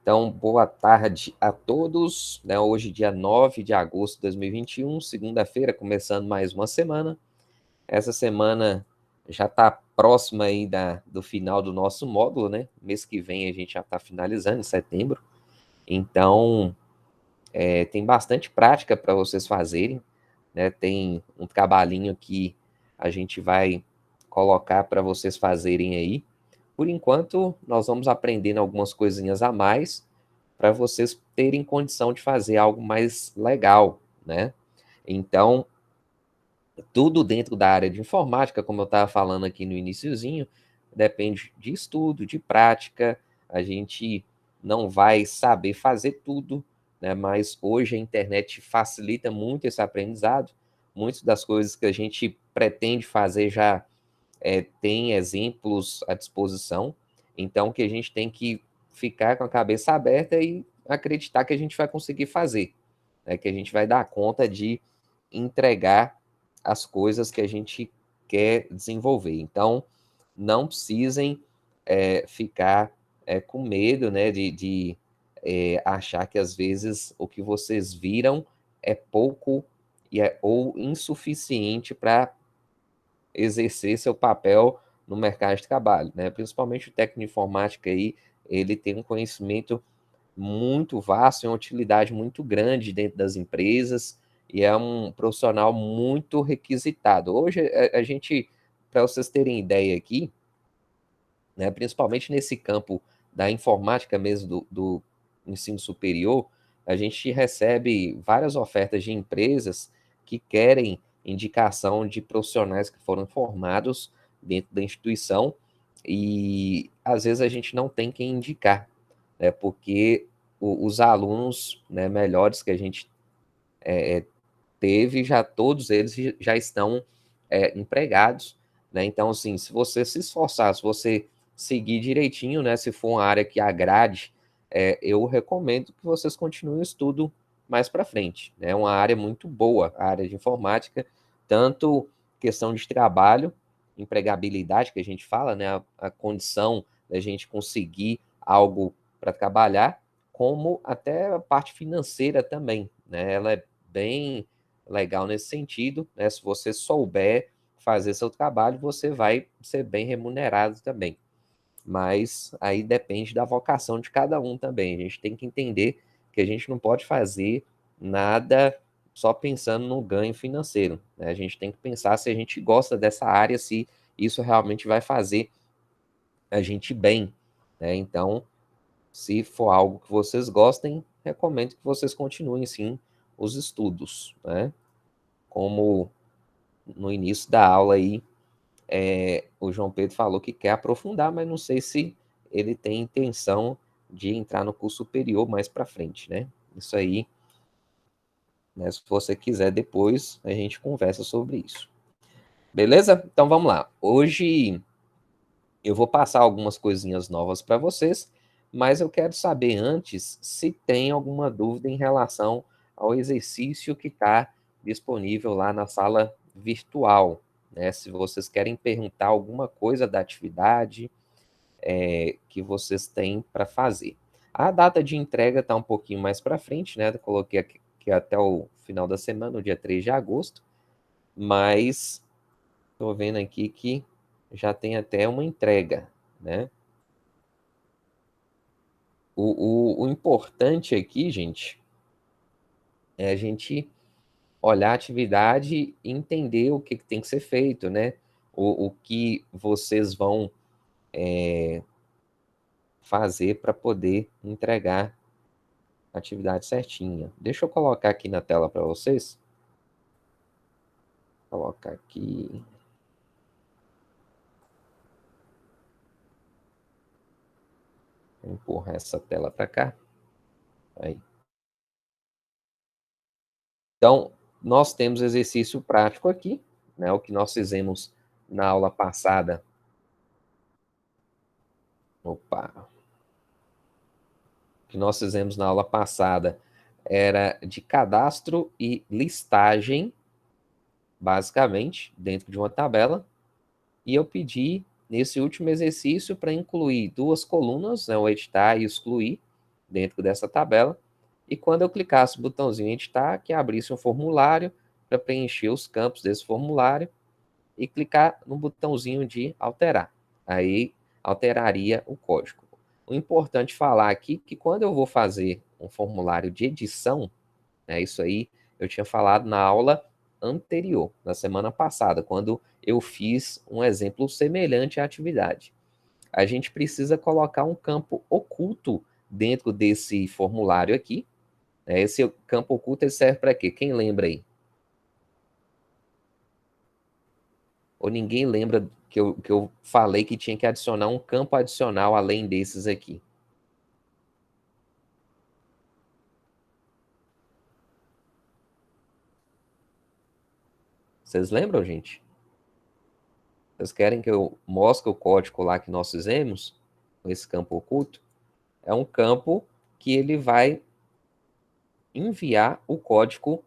Então, boa tarde a todos, né? Hoje, dia 9 de agosto de 2021, segunda-feira, começando mais uma semana. Essa semana já está próxima aí do final do nosso módulo, né? Mês que vem a gente já está finalizando, em setembro. Então, tem bastante prática para vocês fazerem, né? Tem um trabalhinho que a gente vai colocar para vocês fazerem aí. Por enquanto, nós vamos aprendendo algumas coisinhas a mais para vocês terem condição de fazer algo mais legal, né? Então, tudo dentro da área de informática, como eu estava falando aqui no iniciozinho, depende de estudo, de prática. A gente não vai saber fazer tudo, né? Mas hoje a internet facilita muito esse aprendizado. Muitas das coisas que a gente pretende fazer já tem exemplos à disposição. Então, que a gente tem que ficar com a cabeça aberta e acreditar que a gente vai conseguir fazer, né? Que a gente vai dar conta de entregar as coisas que a gente quer desenvolver. Então, não precisem ficar com medo, né, de achar que às vezes o que vocês viram é pouco ou insuficiente para exercer seu papel no mercado de trabalho, né? Principalmente o técnico de informática aí, ele tem um conhecimento muito vasto, uma utilidade muito grande dentro das empresas e é um profissional muito requisitado. Hoje, a gente, para vocês terem ideia aqui, né, principalmente nesse campo da informática mesmo, do ensino superior, a gente recebe várias ofertas de empresas que querem indicação de profissionais que foram formados dentro da instituição e às vezes a gente não tem quem indicar, né, porque os alunos, né, melhores que a gente teve, já todos eles já estão empregados, né? Então, assim, se você se esforçar, se você seguir direitinho, né? Se for uma área que agrade, eu recomendo que vocês continuem o estudo mais para frente. É uma área muito boa, a área de informática, tanto questão de trabalho, empregabilidade que a gente fala, né? A condição da gente conseguir algo para trabalhar, como até a parte financeira também, né? Ela é bem legal nesse sentido, né? Se você souber fazer seu trabalho, você vai ser bem remunerado também. Mas aí depende da vocação de cada um também. A gente tem que entender que a gente não pode fazer nada só pensando no ganho financeiro, né? A gente tem que pensar se a gente gosta dessa área, se isso realmente vai fazer a gente bem, né? Então, se for algo que vocês gostem, recomendo que vocês continuem sim os estudos, né? Como no início da aula aí, o João Pedro falou que quer aprofundar, mas não sei se ele tem intenção de entrar no curso superior mais para frente, né? Isso aí, né, se você quiser depois, a gente conversa sobre isso. Beleza? Então vamos lá. Hoje eu vou passar algumas coisinhas novas para vocês, mas eu quero saber antes se tem alguma dúvida em relação ao exercício que está disponível lá na sala virtual, né? Se vocês querem perguntar alguma coisa da atividade que vocês têm para fazer. A data de entrega está um pouquinho mais para frente, né? Eu coloquei aqui até o final da semana, o dia 3 de agosto, mas estou vendo aqui que já tem até uma entrega, né? O importante aqui, gente, é a gente olhar a atividade e entender o que tem que ser feito, né? O que vocês vão fazer para poder entregar a atividade certinha. Deixa eu colocar aqui na tela para vocês. Vou colocar aqui. Vou empurrar essa tela para cá. Aí. Então, nós temos exercício prático aqui, né? O que nós fizemos na aula passada. Opa! Que nós fizemos na aula passada era de cadastro e listagem, basicamente, dentro de uma tabela. E eu pedi, nesse último exercício, para incluir duas colunas, né, o editar e excluir, dentro dessa tabela. E quando eu clicasse no botãozinho editar, que abrisse um formulário para preencher os campos desse formulário e clicar no botãozinho de alterar. Aí alteraria o código. O importante falar aqui que quando eu vou fazer um formulário de edição, né, isso aí eu tinha falado na aula anterior, na semana passada, quando eu fiz um exemplo semelhante à atividade. A gente precisa colocar um campo oculto dentro desse formulário aqui. Esse campo oculto ele serve para quê? Quem lembra aí? Ou ninguém lembra que eu falei que tinha que adicionar um campo adicional além desses aqui? Vocês lembram, gente? Vocês querem que eu mostre o código lá que nós fizemos? Com esse campo oculto? É um campo que ele vai enviar o código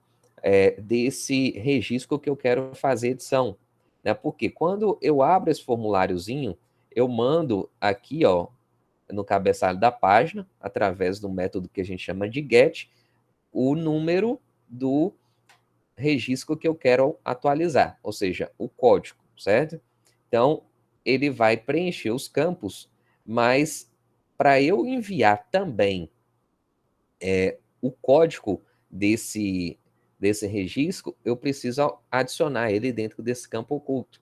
desse registro que eu quero fazer edição. Né? Porque quando eu abro esse formuláriozinho, eu mando aqui, ó, no cabeçalho da página, através do método que a gente chama de get, o número do registro que eu quero atualizar, ou seja, o código, certo? Então, ele vai preencher os campos, mas para eu enviar também o código desse registro, eu preciso adicionar ele dentro desse campo oculto.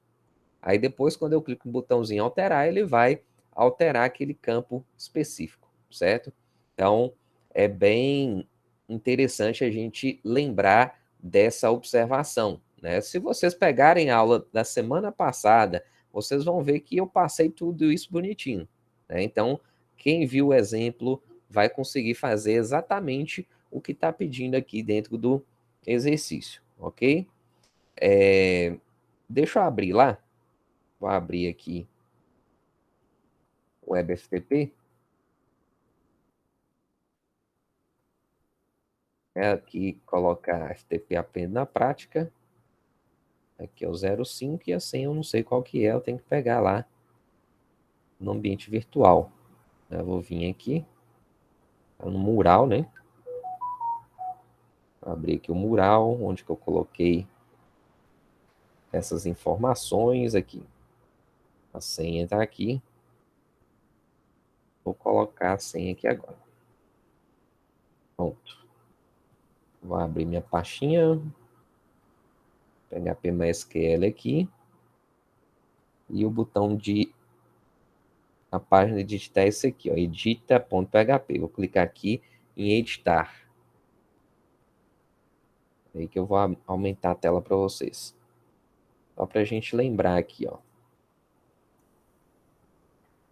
Aí depois, quando eu clico no botãozinho alterar, ele vai alterar aquele campo específico, certo? Então, é bem interessante a gente lembrar dessa observação, né? Se vocês pegarem a aula da semana passada, vocês vão ver que eu passei tudo isso bonitinho, né? Então, quem viu o exemplo vai conseguir fazer exatamente o que está pedindo aqui dentro do exercício, ok? Deixa eu abrir lá. Vou abrir aqui o WebFTP. Aqui colocar FTP apenas na prática. Aqui é o 05 e a senha eu não sei qual que é. Eu tenho que pegar lá no ambiente virtual. Eu vou vir aqui no mural, né? Vou abrir aqui o mural, onde que eu coloquei essas informações aqui. A senha está aqui. Vou colocar a senha aqui agora. Pronto. Vou abrir minha pastinha. Pegar PMSQL aqui. E o botão de a página de editar é esse aqui, ó, edita.php. Vou clicar aqui em editar. Aí que eu vou aumentar a tela para vocês. Só para a gente lembrar aqui, ó.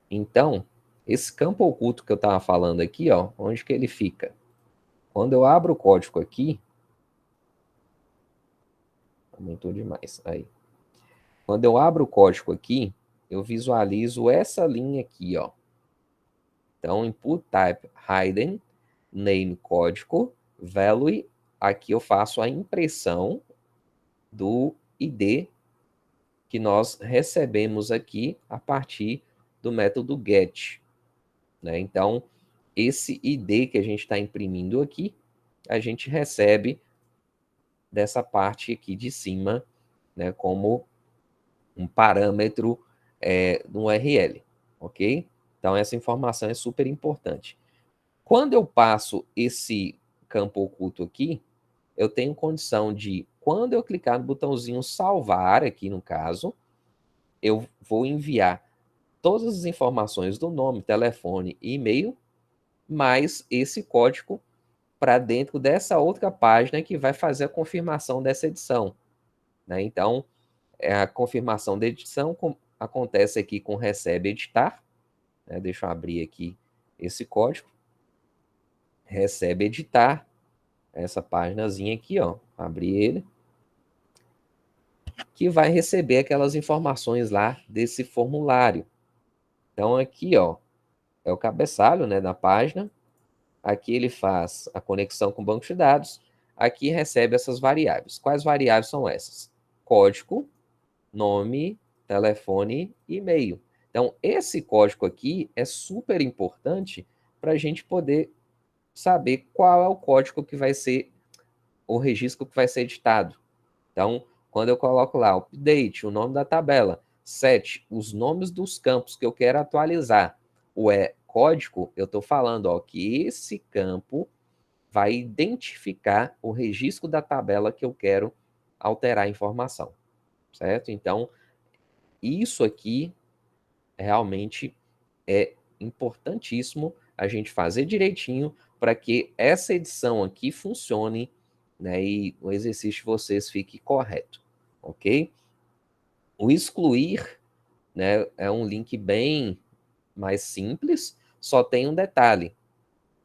Então, esse campo oculto que eu estava falando aqui, ó, onde que ele fica? Quando eu abro o código aqui, aumentou demais, aí. Quando eu abro o código aqui, eu visualizo essa linha aqui, ó. Então, input type hidden, name código, value, aqui eu faço a impressão do ID que nós recebemos aqui a partir do método get. Né? Então, esse ID que a gente está imprimindo aqui, a gente recebe dessa parte aqui de cima, né, como um parâmetro no URL, ok? Então, essa informação é super importante. Quando eu passo esse campo oculto aqui, eu tenho condição de, quando eu clicar no botãozinho salvar, aqui no caso, eu vou enviar todas as informações do nome, telefone e e-mail, mais esse código para dentro dessa outra página que vai fazer a confirmação dessa edição. Né? Então, a confirmação da edição acontece aqui com recebe editar. Né? Deixa eu abrir aqui esse código. Recebe editar. Essa páginazinha aqui, ó. Abrir ele. Que vai receber aquelas informações lá desse formulário. Então, aqui, ó, é o cabeçalho, né, da página. Aqui ele faz a conexão com o banco de dados. Aqui recebe essas variáveis. Quais variáveis são essas? Código, nome, telefone e e-mail. Então, esse código aqui é super importante para a gente poder saber qual é o código que vai ser, o registro que vai ser editado. Então, quando eu coloco lá update, o nome da tabela, set, os nomes dos campos que eu quero atualizar, o código, eu estou falando que esse campo vai identificar o registro da tabela que eu quero alterar a informação, certo? Então, isso aqui realmente é importantíssimo a gente fazer direitinho para que essa edição aqui funcione, né, e o exercício de vocês fique correto, ok? O excluir, né, é um link bem mais simples, só tem um detalhe,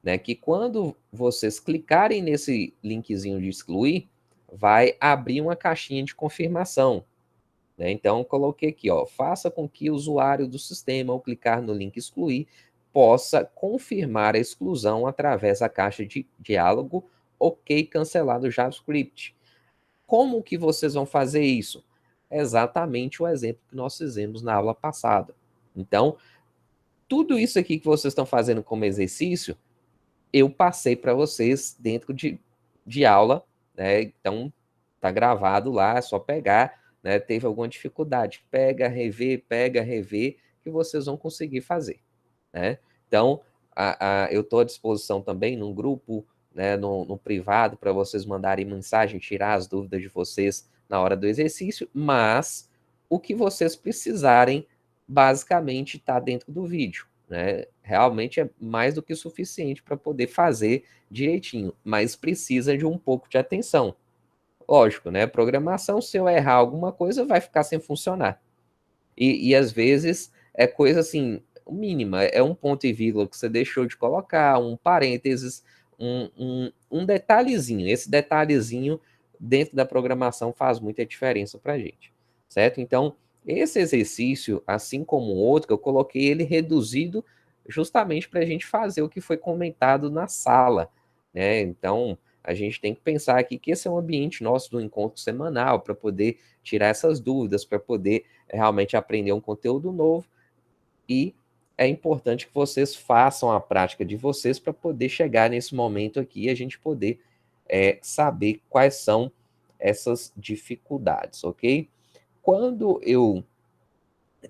né, que quando vocês clicarem nesse linkzinho de excluir, vai abrir uma caixinha de confirmação, né? Então, coloquei aqui, faça com que o usuário do sistema, ao clicar no link excluir, possa confirmar a exclusão através da caixa de diálogo OK cancelado JavaScript. Como que vocês vão fazer isso? Exatamente o exemplo que nós fizemos na aula passada. Então, tudo isso aqui que vocês estão fazendo como exercício, eu passei para vocês dentro de aula, né? Então, tá gravado lá, é só pegar, né? Teve alguma dificuldade, pega, rever, que vocês vão conseguir fazer, né? Então, eu estou à disposição também num grupo, né, no privado, para vocês mandarem mensagem, tirar as dúvidas de vocês na hora do exercício, mas o que vocês precisarem, basicamente, está dentro do vídeo, né? Realmente é mais do que suficiente para poder fazer direitinho, mas precisa de um pouco de atenção. Lógico, né? Programação, se eu errar alguma coisa, vai ficar sem funcionar. E às vezes é coisa assim, mínima, é um ponto e vírgula que você deixou de colocar, um parênteses, um detalhezinho. Esse detalhezinho dentro da programação faz muita diferença para a gente, certo? Então, esse exercício, assim como o outro, eu coloquei ele reduzido justamente para a gente fazer o que foi comentado na sala, né? Então, a gente tem que pensar aqui que esse é um ambiente nosso do encontro semanal para poder tirar essas dúvidas, para poder realmente aprender um conteúdo novo, e é importante que vocês façam a prática de vocês para poder chegar nesse momento aqui e a gente poder saber quais são essas dificuldades, ok? Quando eu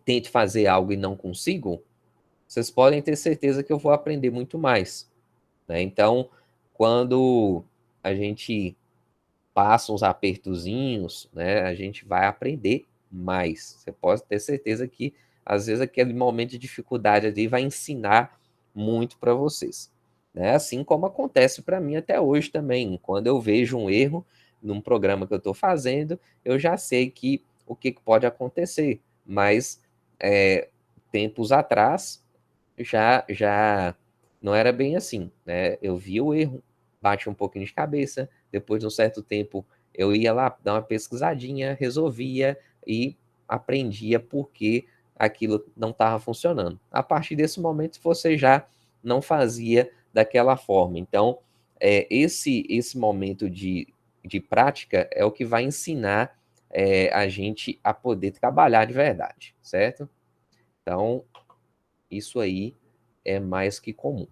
tento fazer algo e não consigo, vocês podem ter certeza que eu vou aprender muito mais, né? Então, quando a gente passa uns apertozinhos, né, a gente vai aprender mais. Você pode ter certeza que, às vezes, aquele momento de dificuldade ali vai ensinar muito para vocês, né? Assim como acontece para mim até hoje também. Quando eu vejo um erro num programa que eu estou fazendo, eu já sei que o que pode acontecer, mas tempos atrás já não era bem assim, né? Eu via o erro, bati um pouquinho de cabeça, depois de um certo tempo eu ia lá dar uma pesquisadinha, resolvia e aprendia por que aquilo não estava funcionando. A partir desse momento você já não fazia daquela forma. Então, esse momento de prática é o que vai ensinar a gente a poder trabalhar de verdade, certo? Então, isso aí é mais que comum.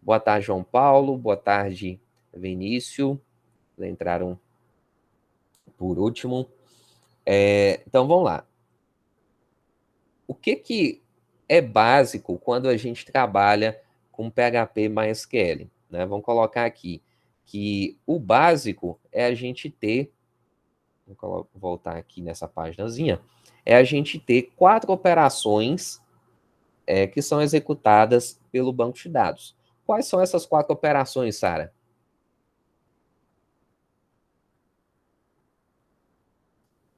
Boa tarde, João Paulo. Boa tarde, Vinícius. Entraram por último. Então, vamos lá. O que é básico quando a gente trabalha com PHP MySQL? Né? Vamos colocar aqui que o básico é a gente ter, vou voltar aqui nessa paginazinha, é a gente ter 4 operações que são executadas pelo banco de dados. Quais são essas 4 operações, Sara?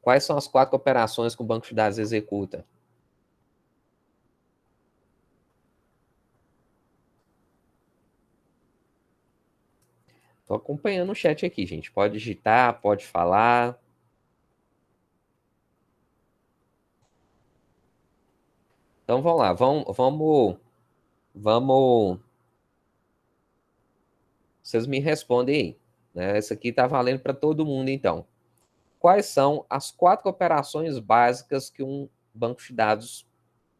Quais são as 4 operações que o banco de dados executa? Estou acompanhando o chat aqui, gente. Pode digitar, pode falar. Então vamos lá, vamos. Vocês me respondem aí, né? Essa aqui está valendo para todo mundo, então. Quais são as 4 operações básicas que um banco de dados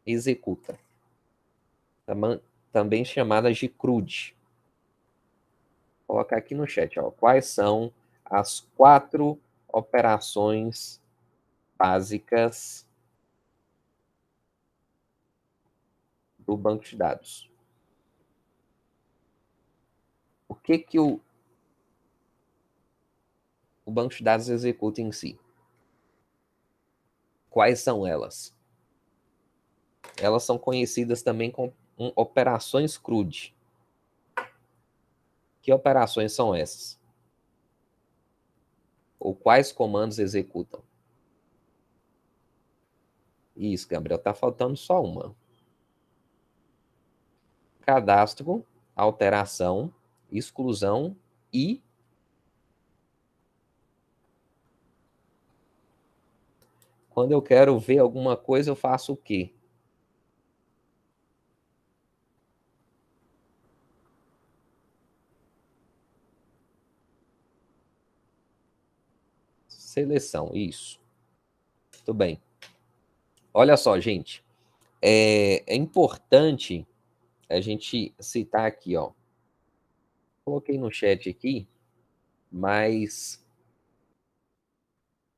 executa? Também chamadas de CRUD. Vou colocar aqui no chat, ó, quais são as 4 operações básicas do banco de dados. O que o banco de dados executa em si? Quais são elas? Elas são conhecidas também como operações CRUD. Que operações são essas? Ou quais comandos executam? Isso, Gabriel, tá faltando só uma. Cadastro, alteração, exclusão e quando eu quero ver alguma coisa, eu faço o quê? Seleção, isso. Tudo bem. Olha só, gente. É importante a gente citar aqui, ó. Coloquei no chat aqui, mas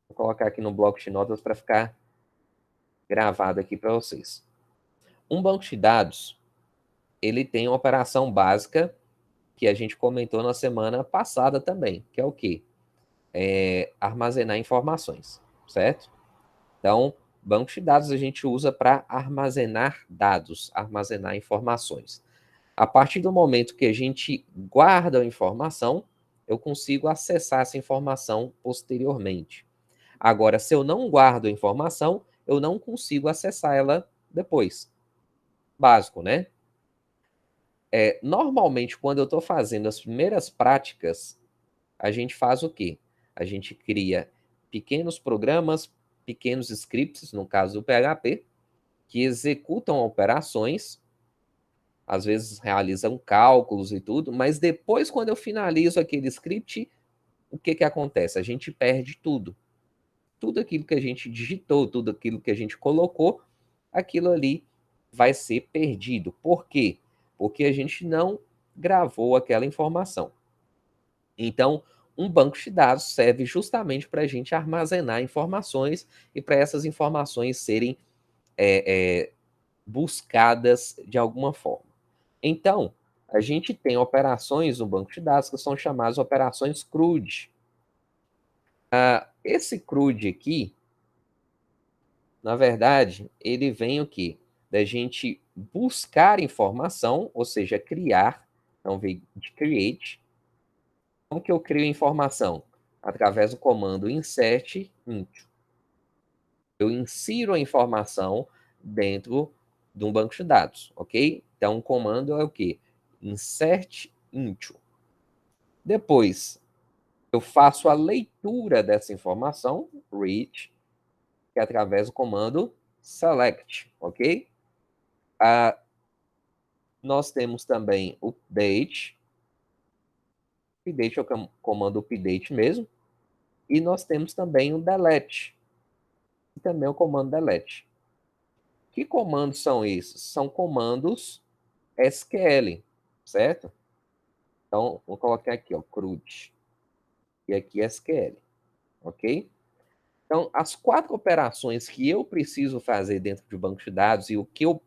vou colocar aqui no bloco de notas para ficar gravado aqui para vocês. Um banco de dados, ele tem uma operação básica que a gente comentou na semana passada também, que é o quê? Armazenar informações, certo? Então, banco de dados a gente usa para armazenar dados, armazenar informações. A partir do momento que a gente guarda a informação, eu consigo acessar essa informação posteriormente. Agora, se eu não guardo a informação, eu não consigo acessar ela depois. Básico, né? Normalmente, quando eu estou fazendo as primeiras práticas, a gente faz o quê? A gente cria pequenos programas, pequenos scripts, no caso do PHP, que executam operações, às vezes realizam cálculos e tudo, mas depois, quando eu finalizo aquele script, o que acontece? A gente perde tudo. Tudo aquilo que a gente digitou, tudo aquilo que a gente colocou, aquilo ali vai ser perdido. Por quê? Porque a gente não gravou aquela informação. Então, um banco de dados serve justamente para a gente armazenar informações e para essas informações serem buscadas de alguma forma. Então, a gente tem operações no banco de dados que são chamadas operações CRUD. Esse CRUD aqui, na verdade, ele vem o quê? Da gente buscar informação, ou seja, criar, então vem de create. Como que eu crio informação? Através do comando insert into. Eu insiro a informação dentro de um banco de dados, ok? Então, o comando é o quê? Insert into. Depois, eu faço a leitura dessa informação, read, que é através do comando select, ok? Nós temos também o update. Update é o comando update mesmo. E nós temos também o delete, e também o comando delete. Que comandos são esses? São comandos SQL, certo? Então, vou colocar aqui, ó, CRUD. E aqui SQL, ok? Então, as 4 operações que eu preciso fazer dentro de um banco de dados e o que eu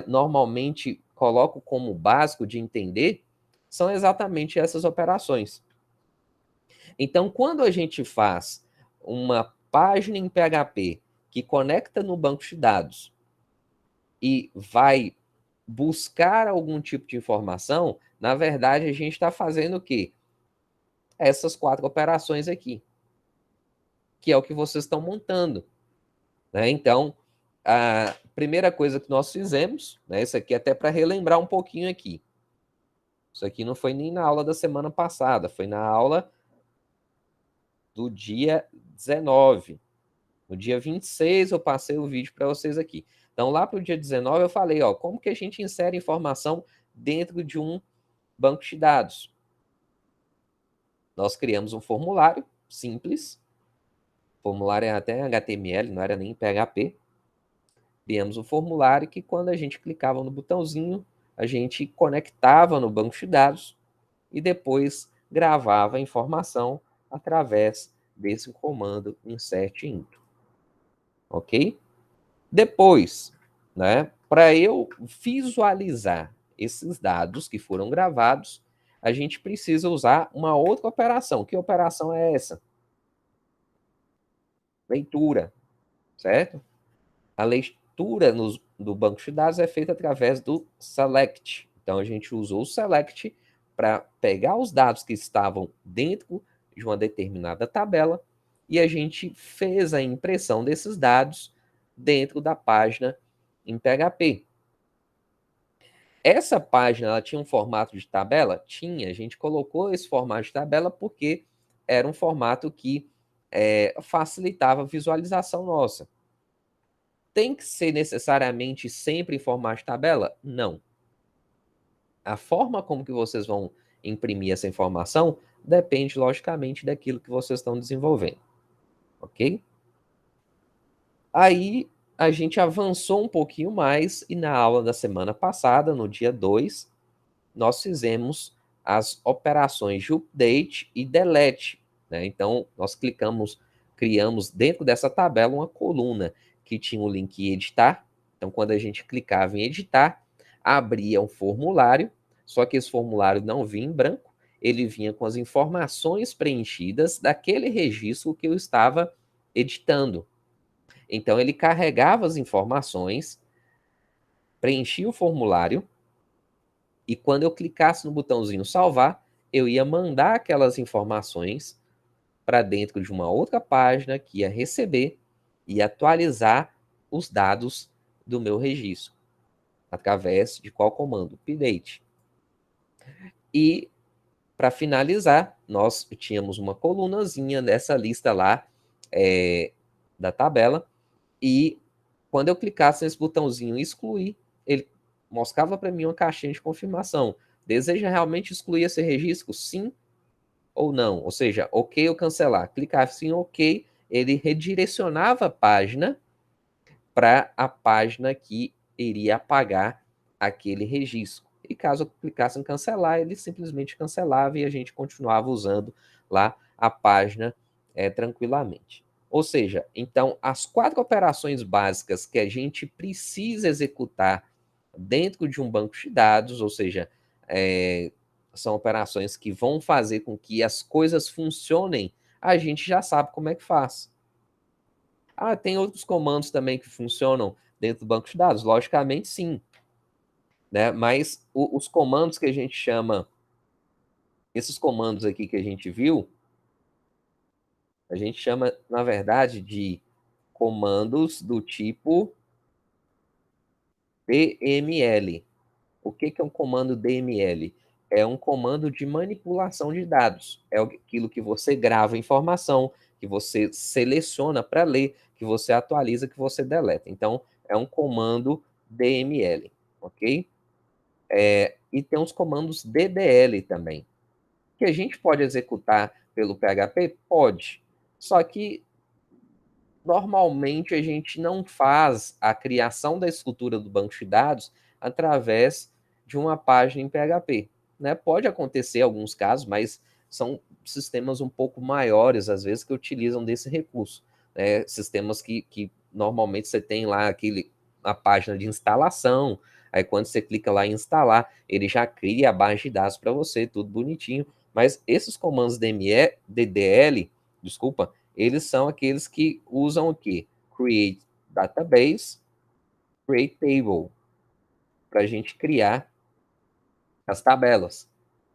normalmente coloco como básico de entender são exatamente essas operações. Então, quando a gente faz uma página em PHP que conecta no banco de dados e vai buscar algum tipo de informação, na verdade, a gente está fazendo o quê? Essas 4 operações aqui, que é o que vocês estão montando. Né? Então, a primeira coisa que nós fizemos, né, isso aqui até para relembrar um pouquinho aqui. Isso aqui não foi nem na aula da semana passada, foi na aula do dia 19. No dia 26 eu passei o vídeo para vocês aqui. Então, lá para o dia 19 eu falei, ó, como que a gente insere informação dentro de um banco de dados. Nós criamos um formulário simples, o formulário é até HTML, não era nem PHP. Criamos um formulário que quando a gente clicava no botãozinho, a gente conectava no banco de dados e depois gravava a informação através desse comando insert into. Ok? Depois, né, para eu visualizar esses dados que foram gravados, a gente precisa usar uma outra operação. Que operação é essa? Leitura, certo? A leitura do banco de dados é feita através do select. Então, a gente usou o select para pegar os dados que estavam dentro de uma determinada tabela e a gente fez a impressão desses dados dentro da página em PHP. Essa página ela tinha um formato de tabela? Tinha. A gente colocou esse formato de tabela porque era um formato que facilitava a visualização nossa. Tem que ser necessariamente sempre em formato de tabela? Não. A forma como que vocês vão imprimir essa informação depende, logicamente, daquilo que vocês estão desenvolvendo. Ok? Aí a gente avançou um pouquinho mais e na aula da semana passada, no dia 2, nós fizemos as operações de update e delete. Né? Então, nós criamos dentro dessa tabela uma coluna que tinha o link editar. Então, quando a gente clicava em editar, abria um formulário, só que esse formulário não vinha em branco, ele vinha com as informações preenchidas daquele registro que eu estava editando. Então, ele carregava as informações, preenchia o formulário, e quando eu clicasse no botãozinho salvar, eu ia mandar aquelas informações para dentro de uma outra página que ia receber e atualizar os dados do meu registro, através de qual comando? Update. E, para finalizar, nós tínhamos uma colunazinha dessa lista lá da tabela, e quando eu clicasse nesse botãozinho excluir, ele mostrava para mim uma caixinha de confirmação. Deseja realmente excluir esse registro? Sim ou não? Ou seja, ok ou cancelar. Clicar sim, ok, ele redirecionava a página para a página que iria apagar aquele registro. E caso eu clicasse em cancelar, ele simplesmente cancelava e a gente continuava usando lá a página tranquilamente. Ou seja, então, as 4 operações básicas que a gente precisa executar dentro de um banco de dados, ou seja, são operações que vão fazer com que as coisas funcionem, a gente já sabe como é que faz. Ah, tem outros comandos também que funcionam dentro do banco de dados? Logicamente, sim. Né? Mas os comandos que a gente chama, esses comandos aqui que a gente viu, a gente chama, na verdade, de comandos do tipo DML. O que é um comando DML? É um comando de manipulação de dados. É aquilo que você grava informação, que você seleciona para ler, que você atualiza, que você deleta. Então, é um comando DML, ok? E tem os comandos DDL também, que a gente pode executar pelo PHP? Pode. Só que normalmente a gente não faz a criação da estrutura do banco de dados através de uma página em PHP. Né? Pode acontecer alguns casos, mas são sistemas um pouco maiores, às vezes, que utilizam desse recurso. Né? Sistemas que normalmente você tem lá a página de instalação, aí quando você clica lá em instalar, ele já cria a base de dados para você, tudo bonitinho. Mas esses comandos DDL, desculpa, eles são aqueles que usam o quê? Create database, create table, para a gente criar as tabelas.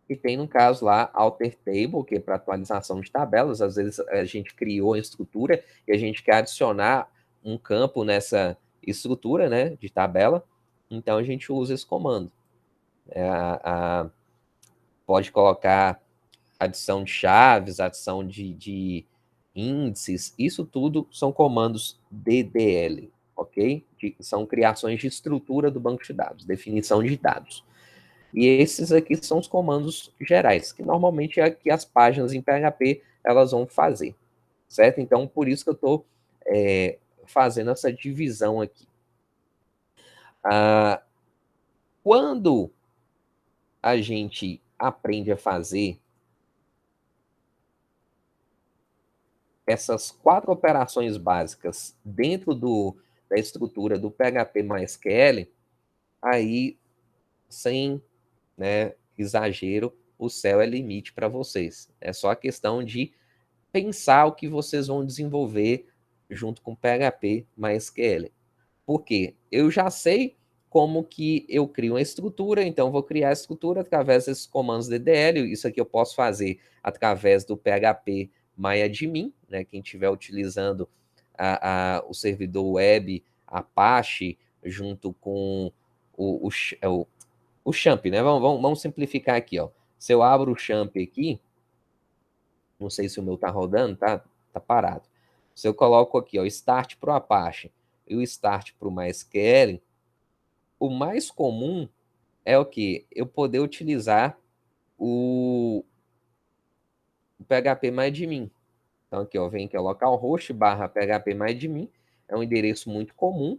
E tem, no caso lá, alter table, que é para atualização de tabelas. Às vezes a gente criou a estrutura e a gente quer adicionar um campo nessa estrutura, né, de tabela. Então a gente usa esse comando. Pode colocar adição de chaves, adição de índices, isso tudo são comandos DDL, ok? São criações de estrutura do banco de dados, definição de dados. E esses aqui são os comandos gerais, que normalmente é que as páginas em PHP elas vão fazer, certo? Então, por isso que eu estou fazendo essa divisão aqui. Quando a gente aprende a fazer essas 4 operações básicas dentro da estrutura do PHP MySQL, aí, sem, né, exagero, o céu é limite para vocês. É só a questão de pensar o que vocês vão desenvolver junto com PHP MySQL. Por quê? Eu já sei como que eu crio uma estrutura, então vou criar a estrutura através desses comandos DDL. Isso aqui eu posso fazer através do PHP MyAdmin, né? Quem estiver utilizando o servidor web Apache junto com o Champ, né? Vamos simplificar aqui, ó. Se eu abro o Champ aqui, não sei se o meu tá rodando, tá parado. Se eu coloco aqui, ó, Start para o Apache e o Start para o MySQL, o mais comum é o que? Eu poder utilizar o phpMyAdmin. Então aqui, ó, vem aqui, ó, localhost barra phpMyAdmin, é um endereço muito comum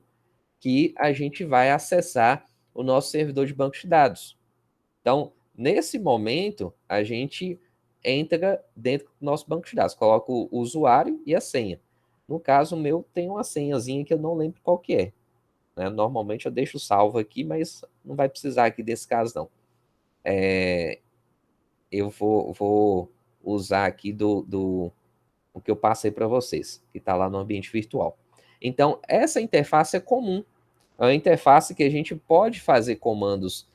que a gente vai acessar o nosso servidor de banco de dados. Então, nesse momento, a gente entra dentro do nosso banco de dados, coloca o usuário e a senha. No caso, o meu tem uma senhazinha que eu não lembro qual que é. Né? Normalmente eu deixo salvo aqui, mas não vai precisar aqui desse caso, não. Eu vou usar aqui o que eu passei para vocês, que está lá no ambiente virtual. Então, essa interface é comum. É uma interface que a gente pode fazer comandos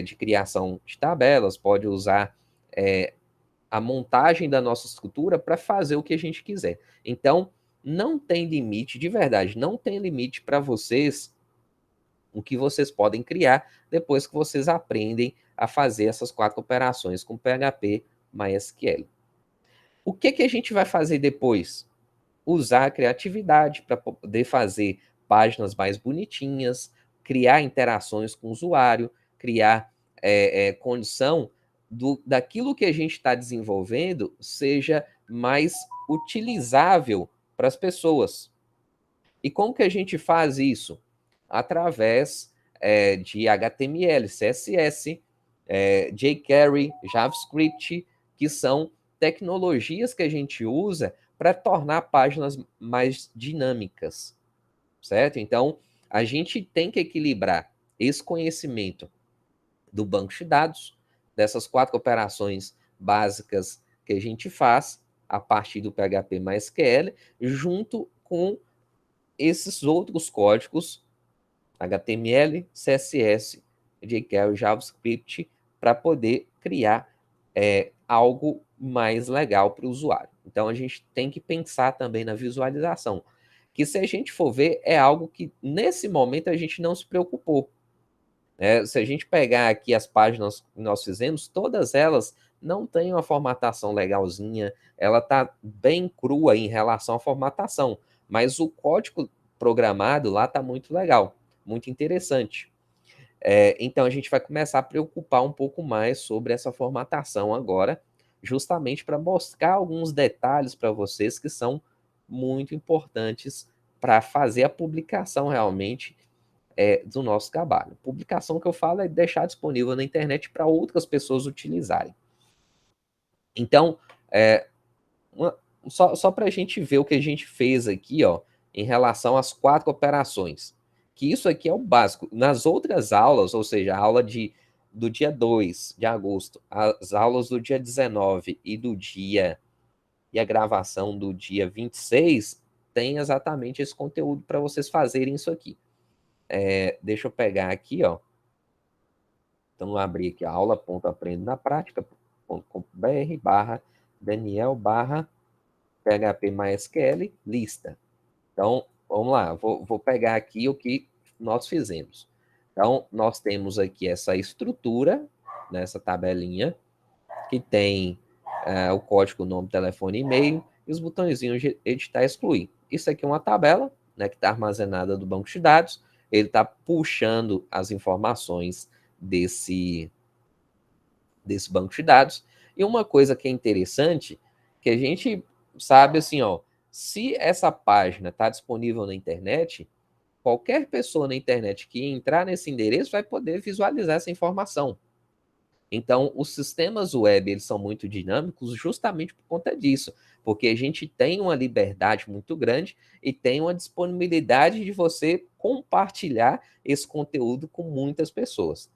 de criação de tabelas, pode usar a montagem da nossa estrutura para fazer o que a gente quiser. Então, não tem limite, de verdade, não tem limite para vocês o que vocês podem criar depois que vocês aprendem a fazer essas 4 operações com PHP MySQL. O que a gente vai fazer depois? Usar a criatividade para poder fazer páginas mais bonitinhas, criar interações com o usuário, criar condição daquilo que a gente está desenvolvendo seja mais utilizável para as pessoas. E como que a gente faz isso? Através de HTML, CSS, jQuery, JavaScript, que são tecnologias que a gente usa para tornar páginas mais dinâmicas, certo? Então, a gente tem que equilibrar esse conhecimento do banco de dados, dessas 4 operações básicas que a gente faz a partir do PHP MySQL, junto com esses outros códigos HTML, CSS, jQuery, JavaScript, para poder criar algo mais legal para o usuário. Então, a gente tem que pensar também na visualização, que se a gente for ver, é algo que, nesse momento, a gente não se preocupou. Se a gente pegar aqui as páginas que nós fizemos, todas elas não têm uma formatação legalzinha, ela está bem crua em relação à formatação, mas o código programado lá está muito legal, muito interessante. Então a gente vai começar a preocupar um pouco mais sobre essa formatação agora, justamente para mostrar alguns detalhes para vocês que são muito importantes para fazer a publicação realmente do nosso trabalho. Publicação que eu falo é deixar disponível na internet para outras pessoas utilizarem. Então, só para a gente ver o que a gente fez aqui, ó, em relação às 4 operações, que isso aqui é o básico. Nas outras aulas, ou seja, a aula do dia 2 de agosto, as aulas do dia 19 e a gravação do dia 26, tem exatamente esse conteúdo para vocês fazerem isso aqui. Deixa eu pegar aqui, ó. Então, abrir aqui a aula.aprendonapratica.com.br/Daniel/PHP MySQL lista. Então, vamos lá, vou pegar aqui o que nós fizemos. Então, nós temos aqui essa estrutura, nessa tabelinha, que tem o código, nome, telefone e e-mail, e os botõezinhos de editar e excluir. Isso aqui é uma tabela, né, que está armazenada do banco de dados, ele está puxando as informações desse banco de dados. E uma coisa que é interessante, que a gente sabe assim, ó, se essa página está disponível na internet, qualquer pessoa na internet que entrar nesse endereço vai poder visualizar essa informação. Então, os sistemas web, eles são muito dinâmicos justamente por conta disso, porque a gente tem uma liberdade muito grande e tem uma disponibilidade de você compartilhar esse conteúdo com muitas pessoas.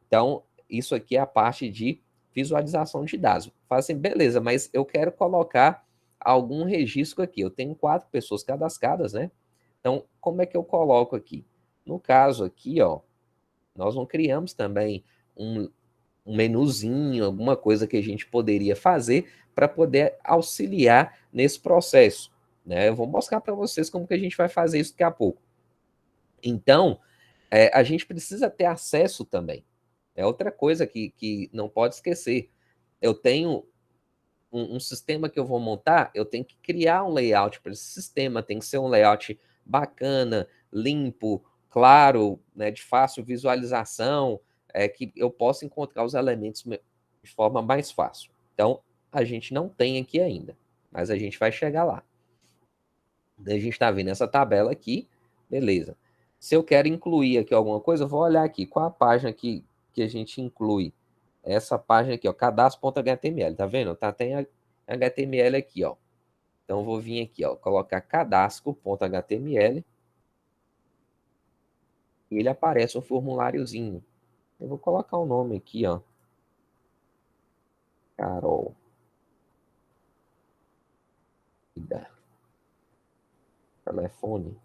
Então, isso aqui é a parte de visualização de dados. Fala assim, beleza, mas eu quero colocar algum registro aqui. Eu tenho 4 pessoas cadastradas, né? Então, como é que eu coloco aqui? No caso aqui, ó, nós não criamos também um, um menuzinho, alguma coisa que a gente poderia fazer para poder auxiliar nesse processo, né? Eu vou mostrar para vocês como que a gente vai fazer isso daqui a pouco. Então, a gente precisa ter acesso também. É outra coisa que não pode esquecer. Eu tenho um sistema que eu vou montar, eu tenho que criar um layout para esse sistema, tem que ser um layout bacana, limpo, claro, né, de fácil visualização, que eu possa encontrar os elementos de forma mais fácil. Então, a gente não tem aqui ainda, mas a gente vai chegar lá. A gente está vendo essa tabela aqui, beleza. Se eu quero incluir aqui alguma coisa, eu vou olhar aqui qual a página que a gente inclui. Essa página aqui, ó, cadastro.html, tá vendo? Tá, tem HTML aqui, ó. Então, eu vou vir aqui, ó, colocar cadastro.html e ele aparece um formuláriozinho. Eu vou colocar o nome aqui, ó. Carol. Telefone.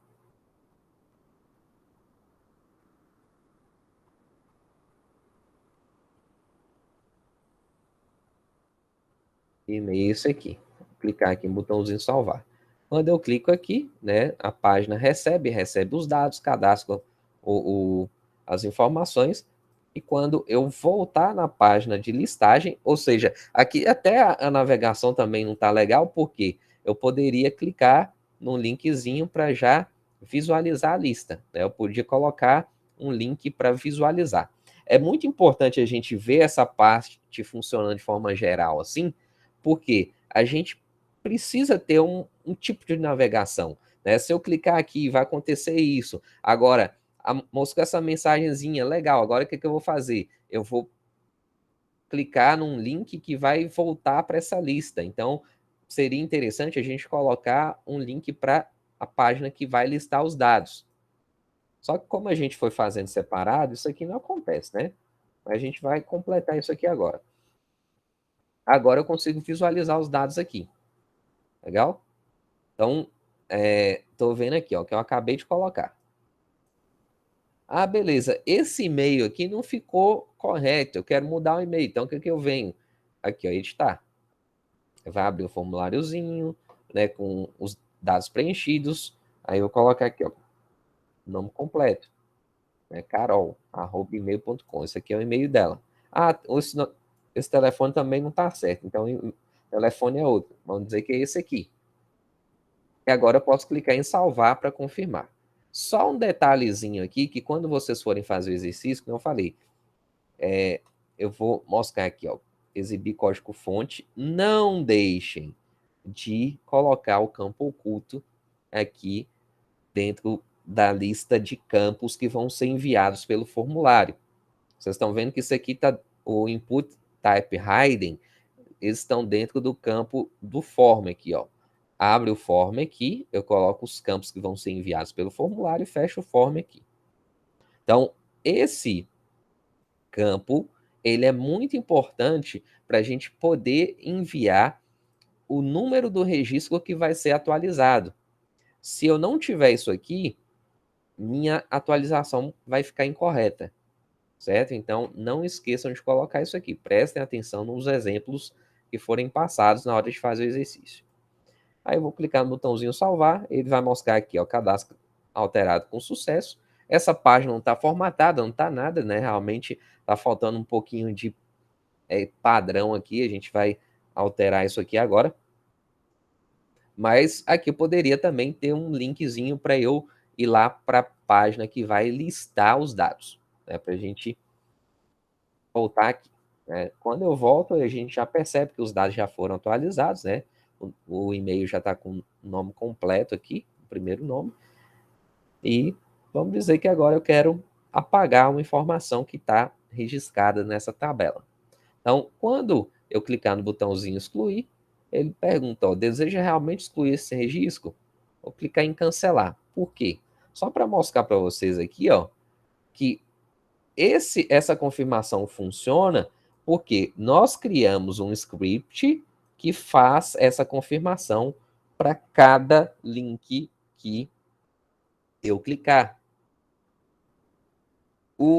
E-mail, isso aqui. Vou clicar aqui no botãozinho salvar. Quando eu clico aqui, né, a página recebe os dados, cadastra as informações, e quando eu voltar na página de listagem, ou seja, aqui até a navegação também não está legal, porque eu poderia clicar no linkzinho para já visualizar a lista, né? Eu podia colocar um link para visualizar. É muito importante a gente ver essa parte funcionando de forma geral assim, porque a gente precisa ter um tipo de navegação, né? Se eu clicar aqui, vai acontecer isso. Agora, mostra essa mensagenzinha, legal, agora o que eu vou fazer? Eu vou clicar num link que vai voltar para essa lista. Então, seria interessante a gente colocar um link para a página que vai listar os dados. Só que como a gente foi fazendo separado, isso aqui não acontece, né? A gente vai completar isso aqui agora. Agora eu consigo visualizar os dados aqui. Legal? Então, estou vendo aqui, ó, que eu acabei de colocar. Ah, beleza. Esse e-mail aqui não ficou correto. Eu quero mudar o e-mail. Então, o que eu venho? Aqui, ó, editar. Vai abrir o formuláriozinho, né, com os dados preenchidos. Aí eu vou colocar aqui, ó, nome completo, né, carol@email.com. Esse aqui é o e-mail dela. Ah, esse telefone também não está certo. Então, o telefone é outro. Vamos dizer que é esse aqui. E agora eu posso clicar em salvar para confirmar. Só um detalhezinho aqui, que quando vocês forem fazer o exercício, como eu falei, eu vou mostrar aqui, ó, exibir código-fonte. Não deixem de colocar o campo oculto aqui dentro da lista de campos que vão ser enviados pelo formulário. Vocês estão vendo que isso aqui está, o input type hidden, eles estão dentro do campo do form aqui, ó. Abre o form aqui, eu coloco os campos que vão ser enviados pelo formulário e fecho o form aqui. Então, esse campo, ele é muito importante para a gente poder enviar o número do registro que vai ser atualizado. Se eu não tiver isso aqui, minha atualização vai ficar incorreta, certo? Então, não esqueçam de colocar isso aqui. Prestem atenção nos exemplos que forem passados na hora de fazer o exercício. Aí eu vou clicar no botãozinho salvar, ele vai mostrar aqui, ó, cadastro alterado com sucesso. Essa página não está formatada, não está nada, né? Realmente está faltando um pouquinho de padrão aqui, a gente vai alterar isso aqui agora. Mas aqui eu poderia também ter um linkzinho para eu ir lá para a página que vai listar os dados, né? Para a gente voltar aqui, né? Quando eu volto, a gente já percebe que os dados já foram atualizados, né? O e-mail já está com o nome completo aqui, o primeiro nome. E vamos dizer que agora eu quero apagar uma informação que está registradas nessa tabela. Então, quando eu clicar no botãozinho excluir, ele pergunta, ó, deseja realmente excluir esse registro? Vou clicar em cancelar. Por quê? Só para mostrar para vocês aqui, ó, que essa confirmação funciona porque nós criamos um script que faz essa confirmação para cada link que eu clicar.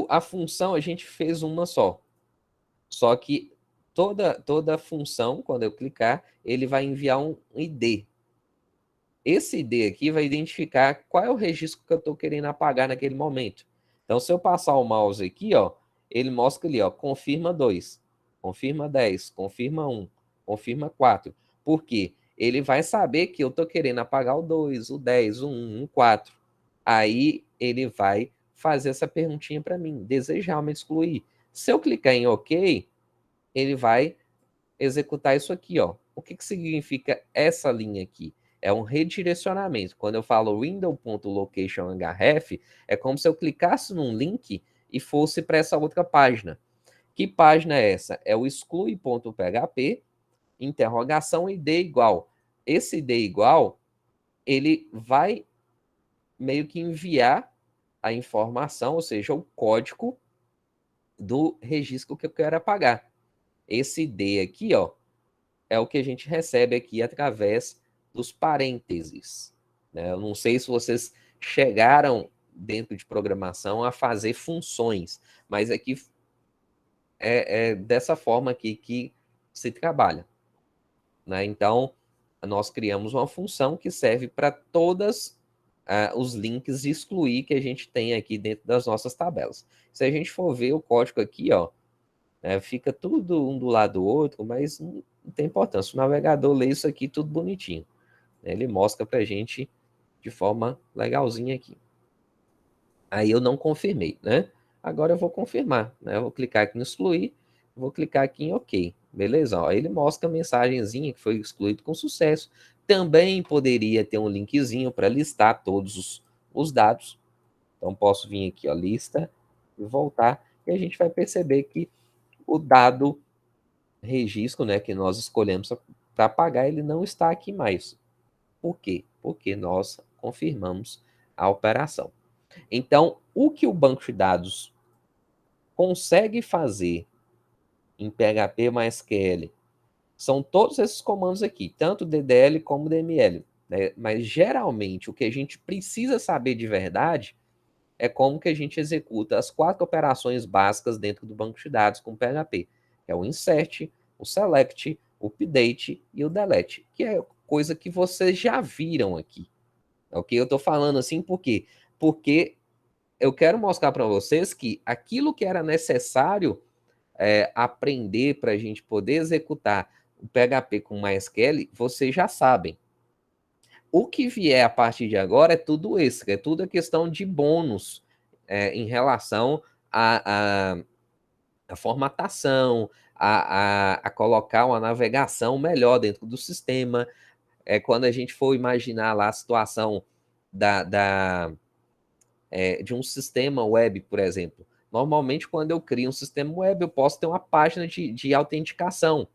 A função a gente fez uma só. Só que toda função, quando eu clicar, ele vai enviar um ID. Esse ID aqui vai identificar qual é o registro que eu estou querendo apagar naquele momento. Então, se eu passar o mouse aqui, ó, ele mostra ali, ó, confirma 2, confirma 10, confirma 1, confirma 4. Por quê? Ele vai saber que eu estou querendo apagar o 2, o 10, o 1, o 4. Aí ele vai fazer essa perguntinha para mim, deseja realmente excluir? Se eu clicar em OK, ele vai executar isso aqui, ó. O que significa essa linha aqui? É um redirecionamento. Quando eu falo window.location.href, é como se eu clicasse num link e fosse para essa outra página. Que página é essa? É o exclui.php, interrogação id igual. Esse id igual, ele vai meio que enviar a informação, ou seja, o código do registro que eu quero apagar. Esse id aqui, ó, é o que a gente recebe aqui através dos parênteses. Né? Eu não sei se vocês chegaram dentro de programação a fazer funções, mas aqui é dessa forma aqui que se trabalha. Né? Então, nós criamos uma função que serve para todos os links excluir que a gente tem aqui dentro das nossas tabelas. Se a gente for ver o código aqui, ó, fica tudo um do lado do outro, mas não tem importância. O navegador lê isso aqui tudo bonitinho. Ele mostra para a gente de forma legalzinha aqui. Aí eu não confirmei, né? Agora eu vou confirmar, né? Eu vou clicar aqui no excluir, vou clicar aqui em OK. Beleza? Ó, ele mostra a mensagenzinha que foi excluído com sucesso. Também poderia ter um linkzinho para listar todos os dados. Então posso vir aqui, ó, lista, e voltar, e a gente vai perceber que o dado registro, né, que nós escolhemos para apagar, ele não está aqui mais. Por quê? Porque nós confirmamos a operação. Então, o que o banco de dados consegue fazer em PHP MySQL são todos esses comandos aqui, tanto DDL como DML. Né? Mas, geralmente, o que a gente precisa saber de verdade é como que a gente executa as 4 operações básicas dentro do banco de dados com PHP. É o insert, o select, o update e o delete, que é coisa que vocês já viram aqui. Ok? Eu estou falando assim por quê? Porque eu quero mostrar para vocês que aquilo que era necessário aprender para a gente poder executar o PHP com MySQL, vocês já sabem. O que vier a partir de agora é tudo extra, é tudo a questão de bônus em relação à formatação, a colocar uma navegação melhor dentro do sistema. Quando a gente for imaginar lá a situação de um sistema web, por exemplo. Normalmente, quando eu crio um sistema web, eu posso ter uma página de autenticação.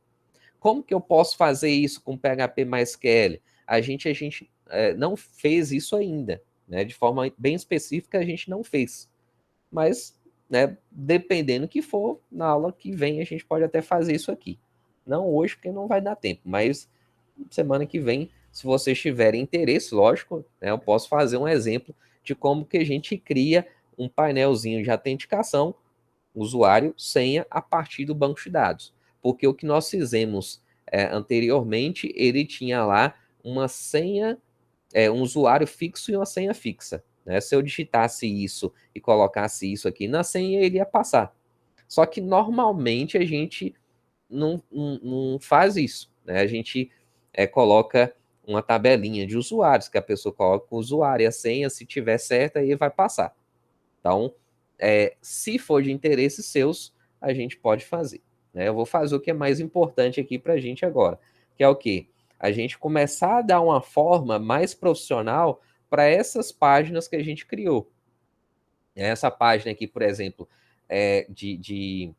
Como que eu posso fazer isso com PHP MySQL? A gente não fez isso ainda, né? De forma bem específica, a gente não fez. Mas, né, dependendo que for, na aula que vem a gente pode até fazer isso aqui. Não hoje, porque não vai dar tempo, mas semana que vem, se vocês tiverem interesse, lógico, né, eu posso fazer um exemplo de como que a gente cria um painelzinho de autenticação, usuário, senha, a partir do banco de dados. Porque o que nós fizemos anteriormente, ele tinha lá uma senha, um usuário fixo e uma senha fixa. Né? Se eu digitasse isso e colocasse isso aqui na senha, ele ia passar. Só que normalmente a gente não faz isso. Né? A gente coloca uma tabelinha de usuários, que a pessoa coloca o usuário e a senha, se tiver certa, aí vai passar. Então, se for de interesse seus, a gente pode fazer. Né? Eu vou fazer o que é mais importante aqui para a gente agora, que é o quê? A gente começar a dar uma forma mais profissional para essas páginas que a gente criou. Essa página aqui, por exemplo, de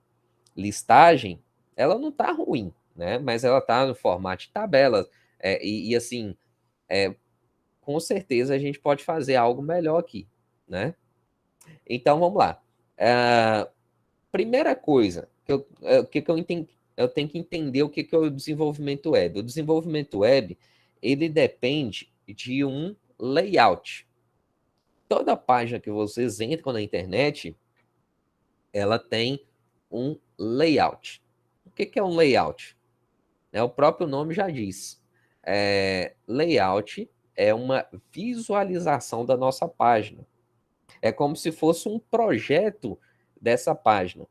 listagem, ela não está ruim, né? Mas ela está no formato de tabela. Assim, com certeza a gente pode fazer algo melhor aqui, né? Então vamos lá. Primeira coisa, eu tenho que entender o que é o desenvolvimento web. O desenvolvimento web, ele depende de um layout. Toda página que vocês entram na internet, ela tem um layout. O que é um layout? O próprio nome já diz. Layout é uma visualização da nossa página. É como se fosse um projeto dessa página.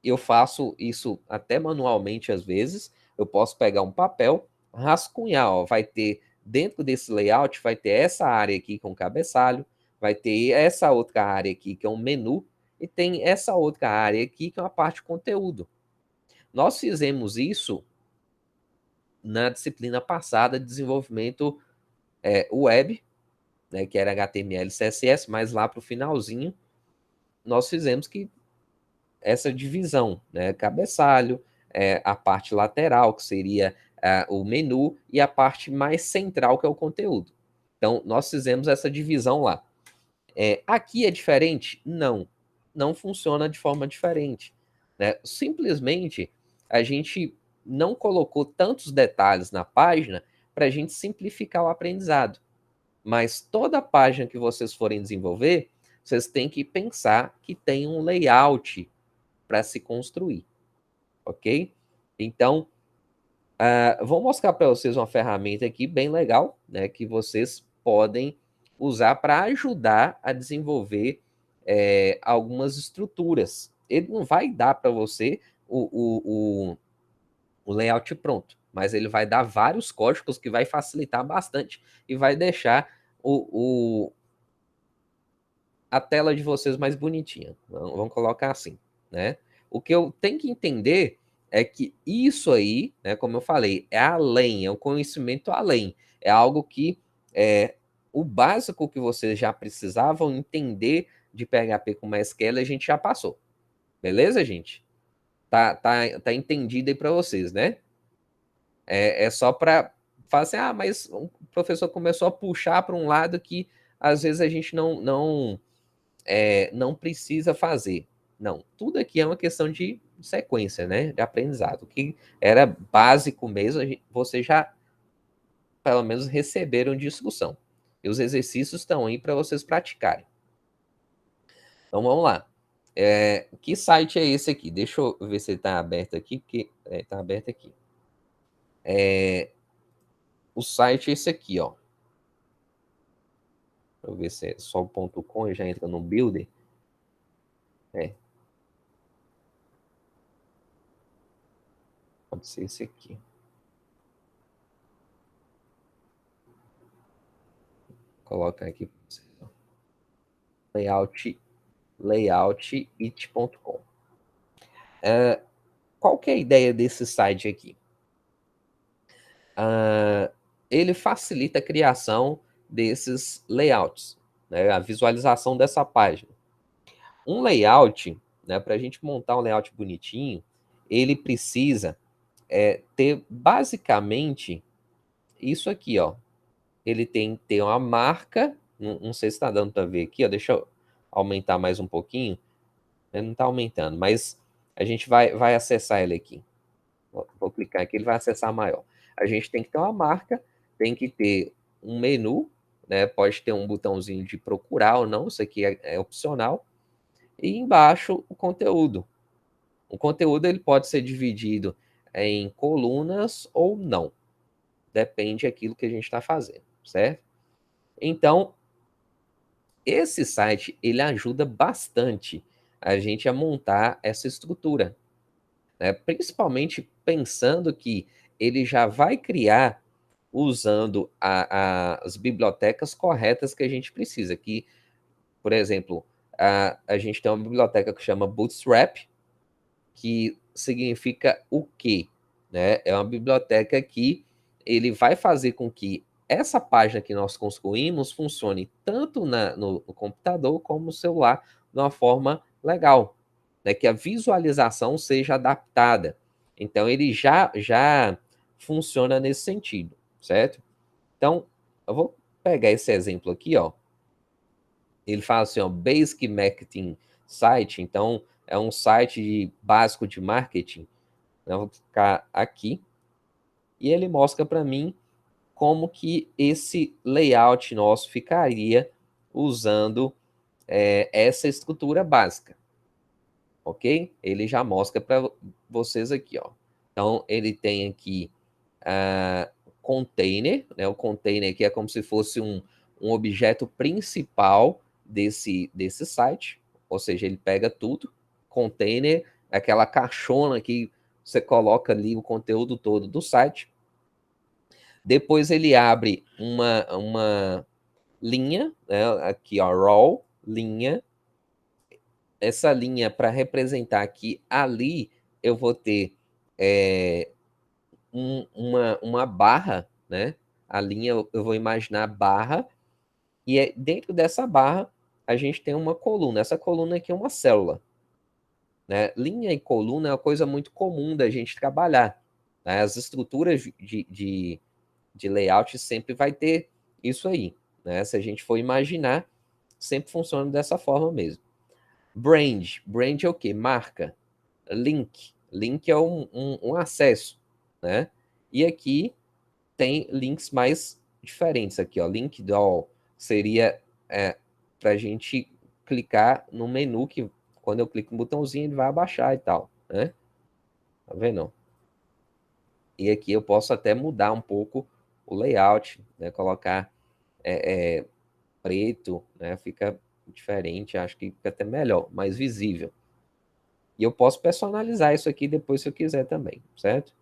Eu faço isso até manualmente às vezes. Eu posso pegar um papel, rascunhar, ó, vai ter dentro desse layout, vai ter essa área aqui com cabeçalho, vai ter essa outra área aqui que é um menu, e tem essa outra área aqui que é uma parte de conteúdo. Nós fizemos isso na disciplina passada de desenvolvimento web, né, que era HTML e CSS, mas lá para o finalzinho nós fizemos que essa divisão, né, cabeçalho, a parte lateral, que seria o menu, e a parte mais central, que é o conteúdo. Então, nós fizemos essa divisão lá. Aqui é diferente? Não. Não funciona de forma diferente. Né? Simplesmente, a gente não colocou tantos detalhes na página para a gente simplificar o aprendizado. Mas toda página que vocês forem desenvolver, vocês têm que pensar que tem um layout para se construir, ok? Então, vou mostrar para vocês uma ferramenta aqui bem legal, né, que vocês podem usar para ajudar a desenvolver algumas estruturas. Ele não vai dar para você o layout pronto, mas ele vai dar vários códigos que vai facilitar bastante e vai deixar a tela de vocês mais bonitinha. Vamos colocar assim, né? O que eu tenho que entender é que isso aí, né, como eu falei, é além, é um conhecimento além. É algo que o básico que vocês já precisavam entender de PHP com MySQL a gente já passou. Beleza, gente? Tá entendido aí para vocês, né? É só para falar assim, mas o professor começou a puxar para um lado que às vezes a gente não precisa fazer. Não, tudo aqui é uma questão de sequência, né? De aprendizado. O que era básico mesmo, vocês já, pelo menos, receberam de discussão. E os exercícios estão aí para vocês praticarem. Então, vamos lá. Que site é esse aqui? Deixa eu ver se ele está aberto aqui, porque está aberto aqui. O site é esse aqui, ó. Deixa eu ver se é sol.com, já entra no Builder. Pode ser esse aqui. Coloca aqui para vocês. Layout.it.com. Qual que é a ideia desse site aqui? Ele facilita a criação desses layouts, né, a visualização dessa página. Um layout, né, para a gente montar um layout bonitinho, ele precisa ter basicamente isso aqui, ó. Ele tem que ter uma marca, não sei se está dando para ver aqui, ó, deixa eu aumentar mais um pouquinho. Ele não está aumentando, mas a gente vai acessar ele aqui. Vou clicar aqui, ele vai acessar maior. A gente tem que ter uma marca, tem que ter um menu, né? Pode ter um botãozinho de procurar ou não, isso aqui é opcional. E embaixo o conteúdo. O conteúdo ele pode ser dividido em colunas ou não. Depende daquilo que a gente está fazendo, certo? Então, esse site ele ajuda bastante a gente a montar essa estrutura, né? Principalmente pensando que ele já vai criar usando as bibliotecas corretas que a gente precisa. Que, por exemplo, a gente tem uma biblioteca que chama Bootstrap, que significa o quê? Né? É uma biblioteca que ele vai fazer com que essa página que nós construímos funcione tanto no computador como no celular de uma forma legal. né, que a visualização seja adaptada. Então, ele já funciona nesse sentido, certo? Então, eu vou pegar esse exemplo aqui, ó. Ele fala assim, ó, Basic Marketing Site. Então, é um site básico de marketing. Eu vou clicar aqui e ele mostra para mim como que esse layout nosso ficaria usando essa estrutura básica, ok? Ele já mostra para vocês aqui, ó. Então, ele tem aqui container, né? O container aqui é como se fosse um objeto principal desse site, ou seja, ele pega tudo. Container, aquela caixona que você coloca ali o conteúdo todo do site. Depois ele abre uma linha, né? Aqui, ó, raw, linha. Essa linha, para representar aqui, ali eu vou ter uma barra, né? A linha eu vou imaginar barra, e dentro dessa barra a gente tem uma coluna. Essa coluna aqui é uma célula, né? Linha e coluna é uma coisa muito comum da gente trabalhar, né? As estruturas de layout sempre vai ter isso aí, né? Se a gente for imaginar, sempre funciona dessa forma mesmo. Brand é o quê? Marca. Link é um acesso, né? E aqui tem links mais diferentes aqui, ó. Link doll seria para a gente clicar no menu que quando eu clico no botãozinho ele vai abaixar e tal, né? Tá vendo? E aqui eu posso até mudar um pouco o layout, né? Colocar preto, né? Fica diferente, acho que fica até melhor, mais visível. E eu posso personalizar isso aqui depois se eu quiser também, certo?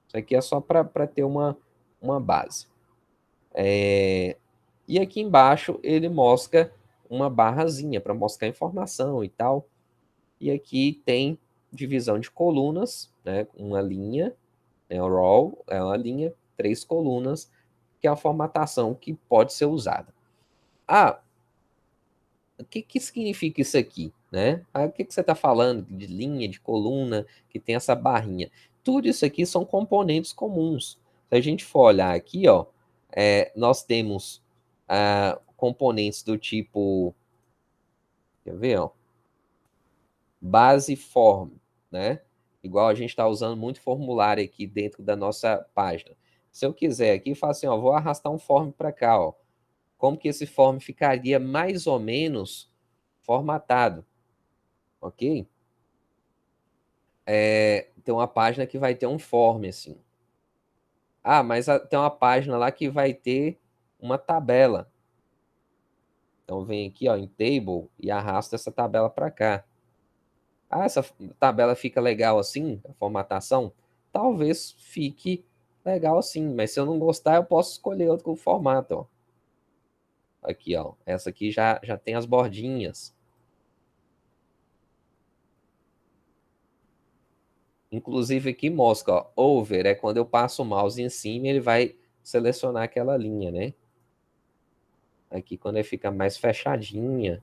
Isso aqui é só para ter uma base. E aqui embaixo ele mostra uma barrazinha para mostrar informação e tal. E aqui tem divisão de colunas, né? Uma linha, né? O raw é uma linha, 3 colunas, que é a formatação que pode ser usada. O que significa isso aqui, né? O que você está falando de linha, de coluna, que tem essa barrinha? Tudo isso aqui são componentes comuns. Se a gente for olhar aqui, ó, nós temos componentes do tipo, quer ver, ó, base form, né? Igual a gente está usando muito formulário aqui dentro da nossa página. Se eu quiser aqui, eu faço assim, ó, vou arrastar um form para cá, ó. Como que esse form ficaria mais ou menos formatado, ok? Tem uma página que vai ter um form, assim. Mas tem uma página lá que vai ter uma tabela. Então, vem aqui, ó, em Table e arrasta essa tabela para cá. Essa tabela fica legal assim, a formatação? Talvez fique legal assim, mas se eu não gostar, eu posso escolher outro formato, ó. Aqui, ó. Essa aqui já tem as bordinhas. Inclusive aqui mostra, ó, over é quando eu passo o mouse em cima e ele vai selecionar aquela linha, né? Aqui quando ele fica mais fechadinha,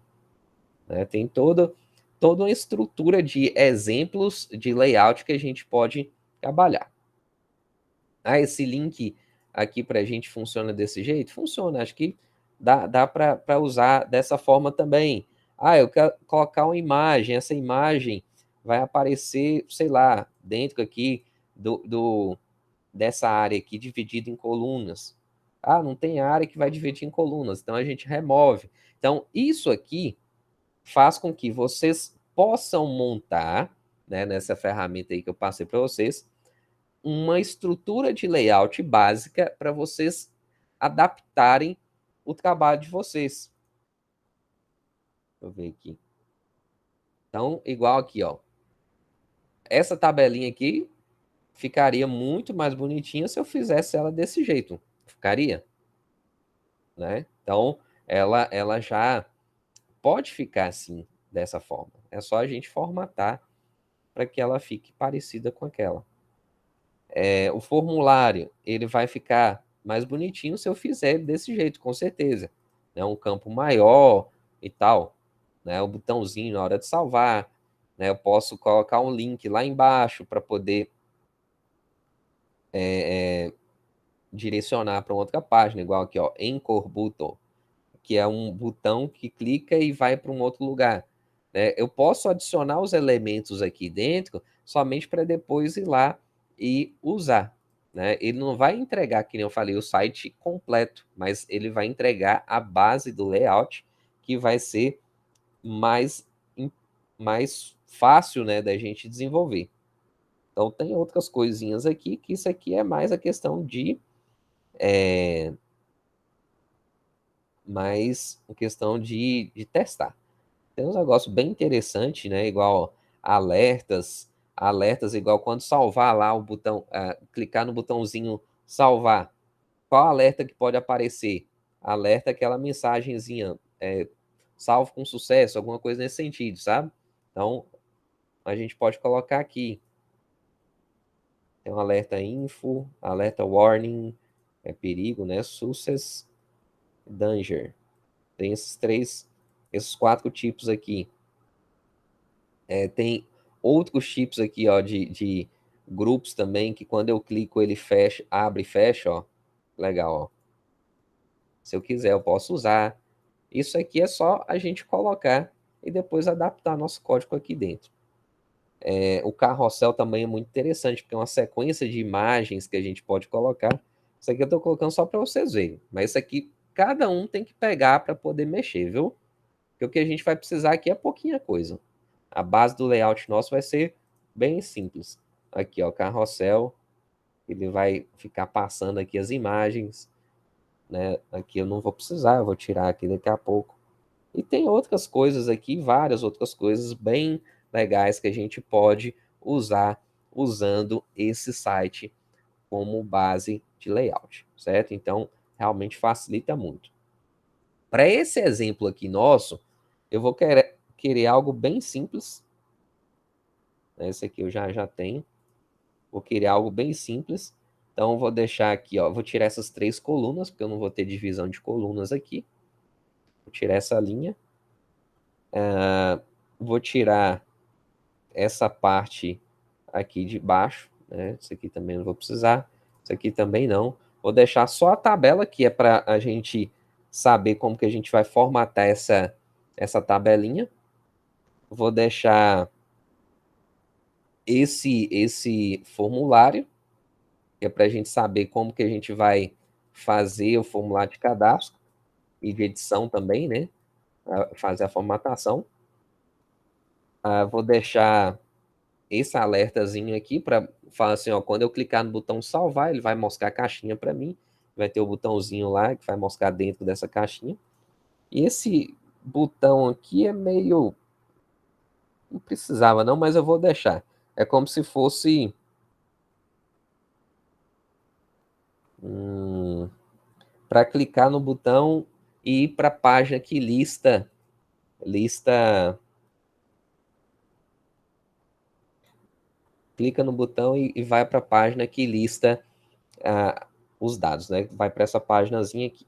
né? Tem toda uma estrutura de exemplos de layout que a gente pode trabalhar. Esse link aqui para a gente funciona desse jeito? Funciona, acho que dá para usar dessa forma também. Eu quero colocar uma imagem, essa imagem vai aparecer, sei lá, dentro aqui dessa área aqui dividida em colunas. Não tem área que vai dividir em colunas, então a gente remove. Então, isso aqui faz com que vocês possam montar, né, nessa ferramenta aí que eu passei para vocês, uma estrutura de layout básica para vocês adaptarem o trabalho de vocês. Deixa eu ver aqui. Então, igual aqui, ó. Essa tabelinha aqui ficaria muito mais bonitinha se eu fizesse ela desse jeito. Ficaria, né? Então, ela já pode ficar assim, dessa forma. É só a gente formatar para que ela fique parecida com aquela. O formulário, ele vai ficar mais bonitinho se eu fizer desse jeito, com certeza. Um campo maior e tal, né? O botãozinho na hora de salvar. né? Eu posso colocar um link lá embaixo para poder direcionar para outra página, igual aqui, ó, Anchor Button, que é um botão que clica e vai para um outro lugar, né? Eu posso adicionar os elementos aqui dentro somente para depois ir lá e usar, né? Ele não vai entregar, que nem eu falei, o site completo, mas ele vai entregar a base do layout, que vai ser mais, mais fácil, né, da gente desenvolver. Então tem outras coisinhas aqui, que isso aqui é mais a questão de mais uma questão de testar. Tem uns negócios bem interessantes, né? Igual alertas igual quando salvar lá o botão, clicar no botãozinho salvar. Qual alerta que pode aparecer? Alerta aquela mensagenzinha, salvo com sucesso, alguma coisa nesse sentido, sabe? Então, a gente pode colocar aqui. Tem um alerta info, alerta warning, perigo, né? Success, danger. Tem esses 4 tipos aqui. Tem outros tipos aqui, ó, de grupos também, que quando eu clico ele fecha, abre e fecha, ó. Legal, ó. Se eu quiser, eu posso usar. Isso aqui é só a gente colocar e depois adaptar nosso código aqui dentro. O carrossel também é muito interessante, porque é uma sequência de imagens que a gente pode colocar. Isso aqui eu estou colocando só para vocês verem. Mas isso aqui, cada um tem que pegar para poder mexer, viu? Porque o que a gente vai precisar aqui é pouquinha coisa. A base do layout nosso vai ser bem simples. Aqui, ó, carrossel. Ele vai ficar passando aqui as imagens, né? Aqui eu não vou precisar, eu vou tirar aqui daqui a pouco. E tem outras coisas aqui, várias outras coisas bem legais que a gente pode usar usando esse site como base de layout, certo? Então, realmente facilita muito. Para esse exemplo aqui nosso, eu vou querer algo bem simples. Esse aqui eu já tenho. Vou querer algo bem simples. Então, vou deixar aqui, ó. Vou tirar essas 3 colunas, porque eu não vou ter divisão de colunas aqui. Vou tirar essa linha. Vou tirar essa parte aqui de baixo, né? Isso aqui também não vou precisar. Isso aqui também não. Vou deixar só a tabela, que é para a gente saber como que a gente vai formatar essa tabelinha. Vou deixar esse formulário, que é para a gente saber como que a gente vai fazer o formulário de cadastro e de edição também, né? Fazer a formatação. Vou deixar esse alertazinho aqui para falar assim, ó, quando eu clicar no botão salvar, ele vai mostrar a caixinha para mim, vai ter o botãozinho lá que vai mostrar dentro dessa caixinha. E esse botão aqui é meio, não precisava não, mas eu vou deixar. É como se fosse para clicar no botão e ir para a página que lista clica no botão e vai para a página que lista os dados, né? Vai para essa páginazinha aqui.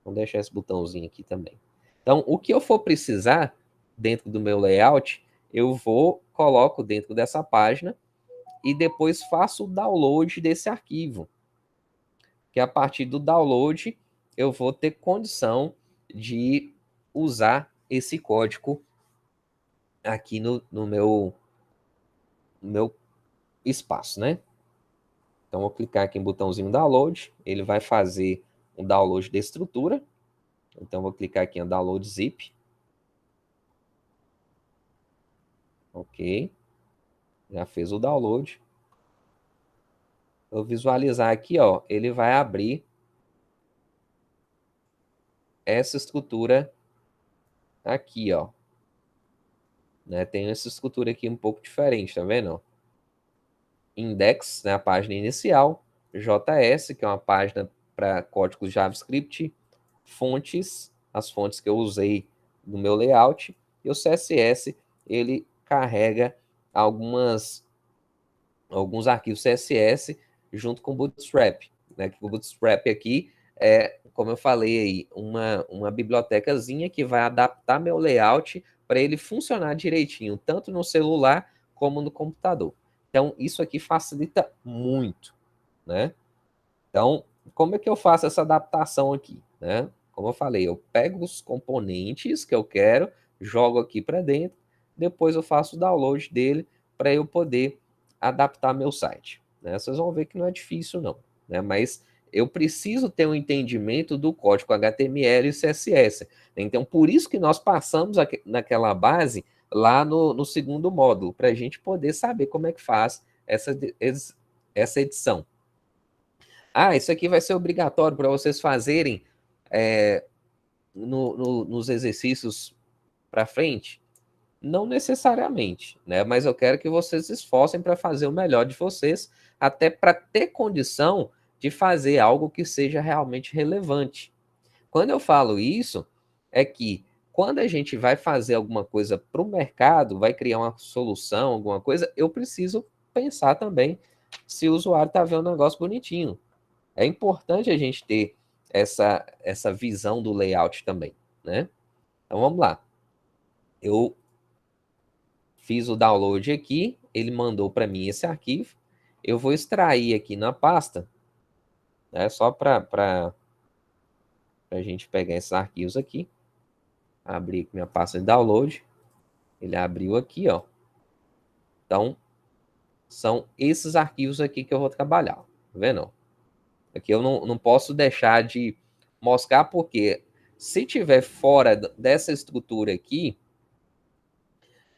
Vamos deixar esse botãozinho aqui também. Então, o que eu for precisar dentro do meu layout, eu coloco dentro dessa página e depois faço o download desse arquivo. Que a partir do download, eu vou ter condição de usar esse código aqui no meu espaço, né? Então, vou clicar aqui em botãozinho download, ele vai fazer um download da estrutura. Então, vou clicar aqui em download zip. Ok. Já fez o download. Eu visualizar aqui, ó, ele vai abrir essa estrutura aqui, ó. Né? Tem essa estrutura aqui um pouco diferente, tá vendo? Index, né, a página inicial, JS, que é uma página para códigos JavaScript, fontes, as fontes que eu usei no meu layout, e o CSS, ele carrega alguns arquivos CSS junto com o Bootstrap, né? Que o Bootstrap aqui é, como eu falei aí, uma bibliotecazinha que vai adaptar meu layout para ele funcionar direitinho, tanto no celular como no computador. Então, isso aqui facilita muito, né? Então, como é que eu faço essa adaptação aqui, né? Como eu falei, eu pego os componentes que eu quero, jogo aqui para dentro, depois eu faço o download dele para eu poder adaptar meu site, né? Vocês vão ver que não é difícil não, né? Mas eu preciso ter um entendimento do código HTML e CSS. Então, por isso que nós passamos naquela base lá no segundo módulo, para a gente poder saber como é que faz essa edição. Ah, isso aqui vai ser obrigatório para vocês fazerem nos exercícios para frente? Não necessariamente, né? Mas eu quero que vocês se esforcem para fazer o melhor de vocês, até para ter condição de fazer algo que seja realmente relevante. Quando eu falo isso, é que quando a gente vai fazer alguma coisa para o mercado, vai criar uma solução, alguma coisa, eu preciso pensar também se o usuário está vendo um negócio bonitinho. É importante a gente ter essa visão do layout também, né? Então vamos lá. Eu fiz o download aqui, ele mandou para mim esse arquivo. Eu vou extrair aqui na pasta, né? Só para a gente pegar esses arquivos aqui. Abrir aqui minha pasta de download. Ele abriu aqui, ó. Então, são esses arquivos aqui que eu vou trabalhar. Tá vendo? Aqui eu não posso deixar de mostrar, porque se tiver fora dessa estrutura aqui,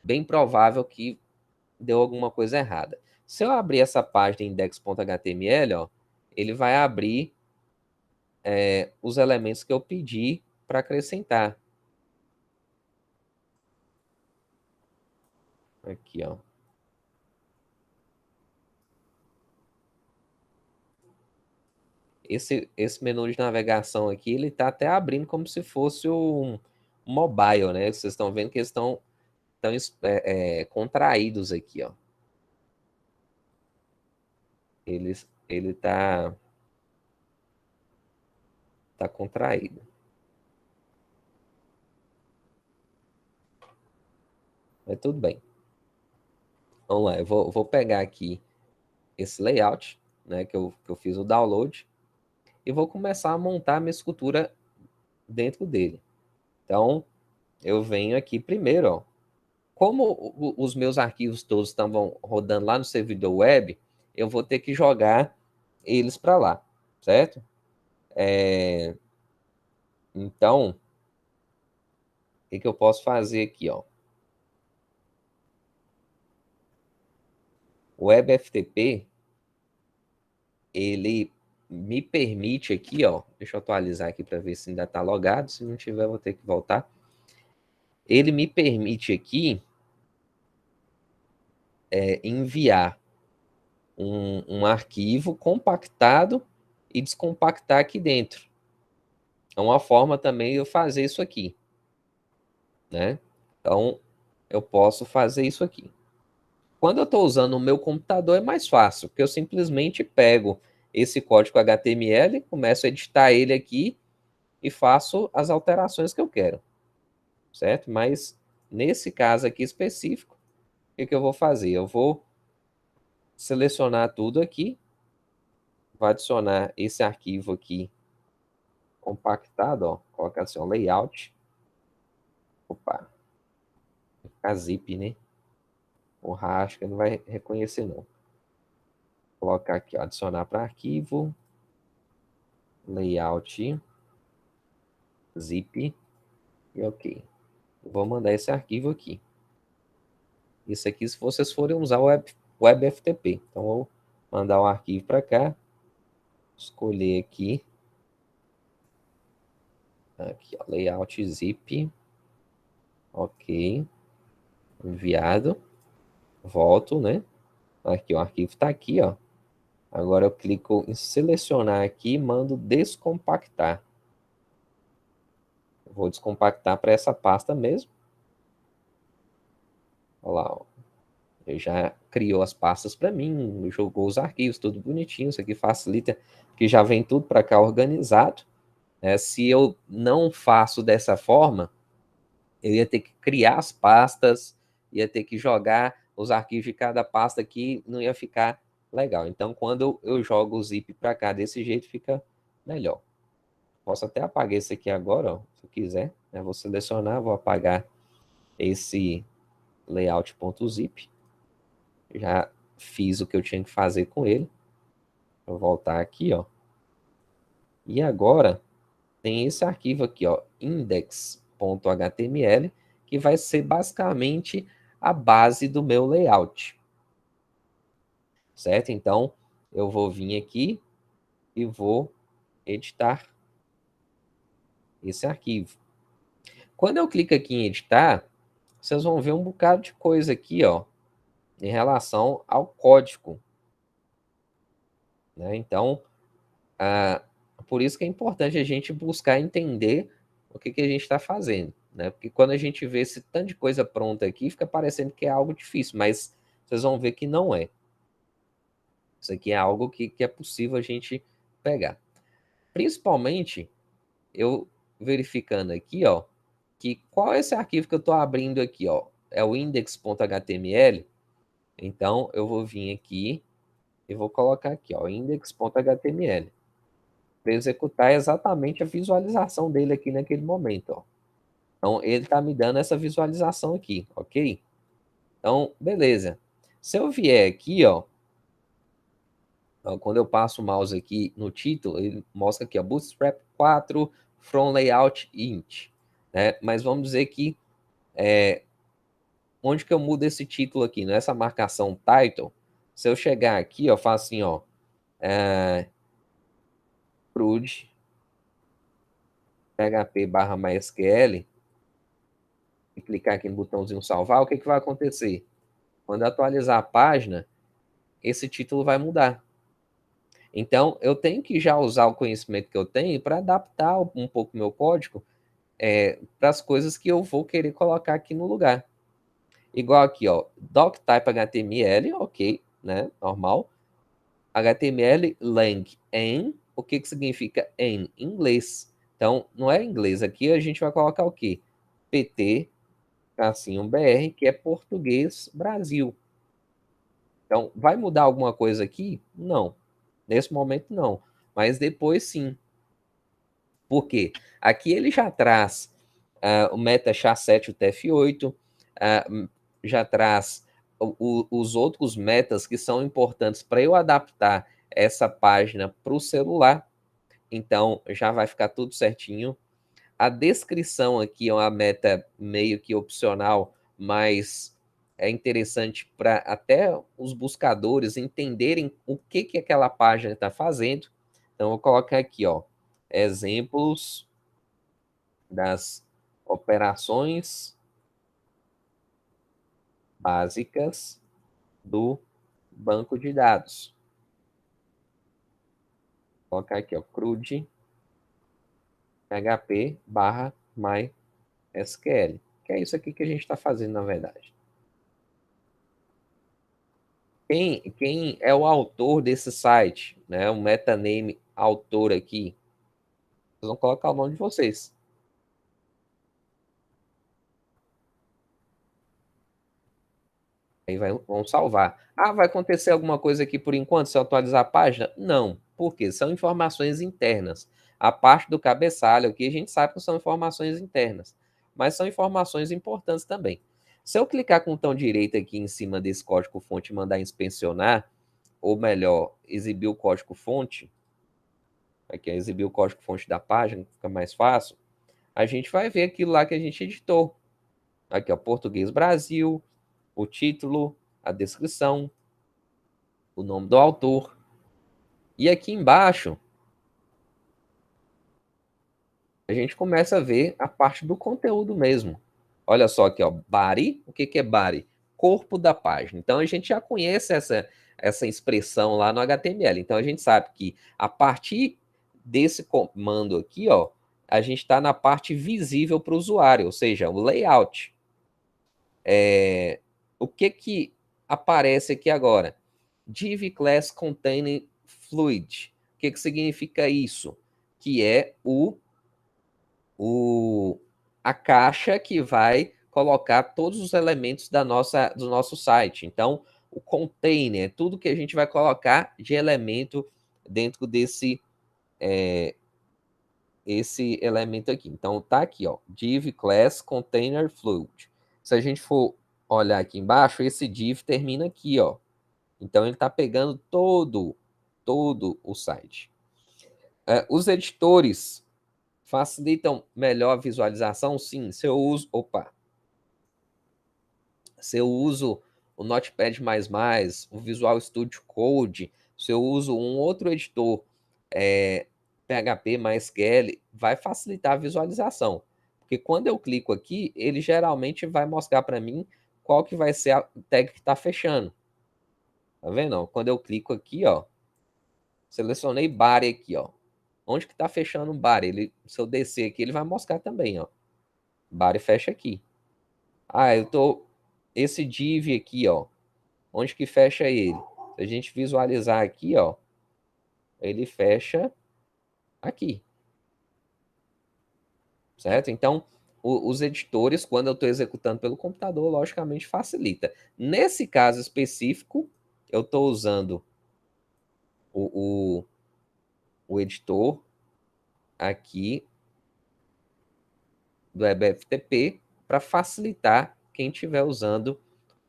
bem provável que deu alguma coisa errada. Se eu abrir essa página index.html, ó, ele vai abrir os elementos que eu pedi para acrescentar. Aqui, ó. Esse menu de navegação aqui, ele está até abrindo como se fosse um mobile, né? Vocês estão vendo que eles estão contraídos aqui, ó. Ele tá contraído. Mas tudo bem. Vamos lá, eu vou pegar aqui esse layout, né, que eu fiz o download, e vou começar a montar a minha escultura dentro dele. Então, eu venho aqui primeiro, ó. Como os meus arquivos todos estavam rodando lá no servidor web, eu vou ter que jogar eles para lá, certo? Então, o que eu posso fazer aqui, ó? O WebFTP, ele me permite aqui, ó. Deixa eu atualizar aqui para ver se ainda está logado. Se não tiver, eu vou ter que voltar. Ele me permite aqui enviar um arquivo compactado e descompactar aqui dentro. É uma forma também de eu fazer isso aqui, né? Então, eu posso fazer isso aqui. Quando eu estou usando o meu computador é mais fácil, porque eu simplesmente pego esse código HTML, começo a editar ele aqui e faço as alterações que eu quero, certo? Mas nesse caso aqui específico, o que eu vou fazer? Eu vou selecionar tudo aqui, vou adicionar esse arquivo aqui compactado, ó, colocar assim, ó, layout. Opa, a zip, né? O rasca não vai reconhecer não. Vou colocar aqui, ó, adicionar para arquivo, layout, zip e ok. Vou mandar esse arquivo aqui. Isso aqui se vocês forem usar o WebFTP. Então, vou mandar o arquivo para cá, escolher aqui, ó, layout zip, ok, enviado, volto, né? Aqui o arquivo está aqui, ó. Agora eu clico em selecionar aqui e mando descompactar. Vou descompactar para essa pasta mesmo. Olha lá, ó. Ele já criou as pastas para mim, jogou os arquivos, tudo bonitinho. Isso aqui facilita, que já vem tudo para cá organizado. Se eu não faço dessa forma, eu ia ter que criar as pastas, ia ter que jogar os arquivos de cada pasta aqui, não ia ficar legal. Então, quando eu jogo o zip para cá desse jeito, fica melhor. Posso até apagar esse aqui agora, ó, se eu quiser. Eu vou selecionar, vou apagar esse layout.zip. Já fiz o que eu tinha que fazer com ele. Vou voltar aqui, ó. E agora tem esse arquivo aqui, ó, index.html, que vai ser basicamente a base do meu layout. Certo? Então, eu vou vir aqui e vou editar esse arquivo. Quando eu clico aqui em editar, vocês vão ver um bocado de coisa aqui, ó, em relação ao código. Né? Então, por isso que é importante a gente buscar entender o que a gente está fazendo. Né? Porque quando a gente vê esse tanto de coisa pronta aqui, fica parecendo que é algo difícil, mas vocês vão ver que não é. Isso aqui é algo que é possível a gente pegar. Principalmente, eu verificando aqui, ó, que qual é esse arquivo que eu estou abrindo aqui, ó? É o index.html. Então, eu vou vir aqui e vou colocar aqui, ó, index.html, para executar exatamente a visualização dele aqui naquele momento, ó. Então, ele está me dando essa visualização aqui, ok? Então, beleza. Se eu vier aqui, ó, quando eu passo o mouse aqui no título, ele mostra aqui, ó, Bootstrap 4 from layout int, né? Mas vamos dizer que onde que eu mudo esse título aqui, nessa marcação title, se eu chegar aqui, eu faço assim, ó, prud php/mysql e clicar aqui no botãozinho salvar, o que vai acontecer? Quando eu atualizar a página, esse título vai mudar. Então, eu tenho que já usar o conhecimento que eu tenho para adaptar um pouco o meu código para as coisas que eu vou querer colocar aqui no lugar. Igual aqui, ó, doctype HTML, ok, né, normal. HTML lang en, o que significa em inglês? Então, não é inglês, aqui a gente vai colocar o quê? PT, tracinho BR, que é português Brasil. Então, vai mudar alguma coisa aqui? Não. Nesse momento, não. Mas depois, sim. Por quê? Aqui ele já traz o meta SHA-7, o TF8, já traz os outros metas que são importantes para eu adaptar essa página para o celular. Então, já vai ficar tudo certinho. A descrição aqui é uma meta meio que opcional, mas é interessante para até os buscadores entenderem o que aquela página está fazendo. Então, eu vou colocar aqui, ó, exemplos das operações básicas do banco de dados. Vou colocar aqui, ó, CRUD PHP barra MySQL, que é isso aqui que a gente está fazendo, na verdade. Quem é o autor desse site, né? O metaname autor aqui. Vocês vão colocar o nome de vocês. Aí vão salvar. Ah, vai acontecer alguma coisa aqui por enquanto se eu atualizar a página? Não. Por quê? São informações internas. A parte do cabeçalho aqui a gente sabe que são informações internas, mas são informações importantes também. Se eu clicar com o botão direito aqui em cima desse código-fonte e mandar inspecionar, ou melhor, exibir o código-fonte, aqui é exibir o código-fonte da página, fica mais fácil, a gente vai ver aquilo lá que a gente editou. Aqui, ó, Português Brasil, o título, a descrição, o nome do autor. E aqui embaixo, a gente começa a ver a parte do conteúdo mesmo. Olha só aqui, ó, body. O que é body? Corpo da página. Então, a gente já conhece essa expressão lá no HTML. Então, a gente sabe que a partir desse comando aqui, ó, a gente está na parte visível para o usuário, ou seja, o layout. O que aparece aqui agora? Div class containing fluid. O que significa isso? Que é a caixa que vai colocar todos os elementos do nosso site. Então, o container, tudo que a gente vai colocar de elemento dentro desse esse elemento aqui. Então, tá aqui, ó, div class container float. Se a gente for olhar aqui embaixo, esse div termina aqui, ó. Então, ele está pegando todo o site. Os editores facilitam melhor a visualização? Sim. Se eu uso o Notepad++, o Visual Studio Code, se eu uso um outro editor, PHP, MySQL, vai facilitar a visualização. Porque quando eu clico aqui, ele geralmente vai mostrar para mim qual que vai ser a tag que está fechando. Tá vendo? Quando eu clico aqui, ó, selecionei body aqui, ó. Onde que está fechando o body? Se eu descer aqui, ele vai mostrar também, ó. Body fecha aqui. Esse div aqui, ó. Onde que fecha ele? Se a gente visualizar aqui, ó, ele fecha aqui. Certo? Então, os editores, quando eu estou executando pelo computador, logicamente facilita. Nesse caso específico, eu estou usando o editor aqui do WebFTP para facilitar quem estiver usando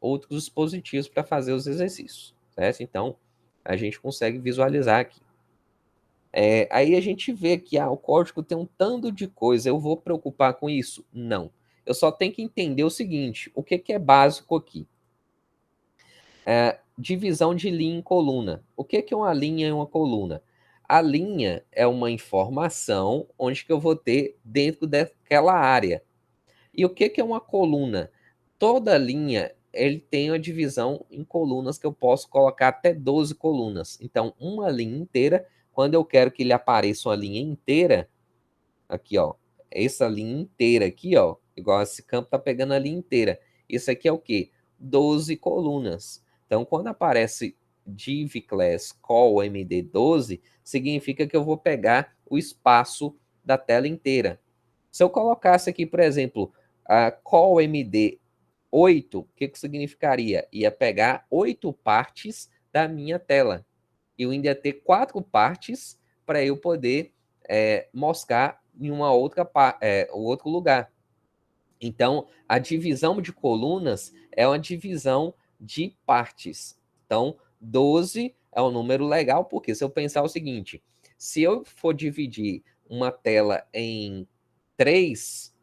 outros dispositivos para fazer os exercícios. Certo? Então, a gente consegue visualizar aqui. Aí a gente vê que o código tem um tanto de coisa. Eu vou preocupar com isso? Não. Eu só tenho que entender o seguinte: o que é básico aqui? Divisão de linha em coluna. O que é uma linha e uma coluna? A linha é uma informação onde que eu vou ter dentro daquela área. E o que é uma coluna? Toda linha ele tem uma divisão em colunas que eu posso colocar até 12 colunas. Então, uma linha inteira, quando eu quero que ele apareça uma linha inteira, aqui, ó, essa linha inteira aqui, ó, igual esse campo tá pegando a linha inteira. Isso aqui é o quê? 12 colunas. Então, quando aparece div class call md12, significa que eu vou pegar o espaço da tela inteira. Se eu colocasse aqui, por exemplo, a call md8, o que significaria? Ia pegar 8 partes da minha tela. E eu ainda ia ter 4 partes para eu poder mostrar em uma outro lugar. Então, a divisão de colunas é uma divisão de partes. Então, 12 é um número legal, porque se eu pensar o seguinte, se eu for dividir uma tela em 3,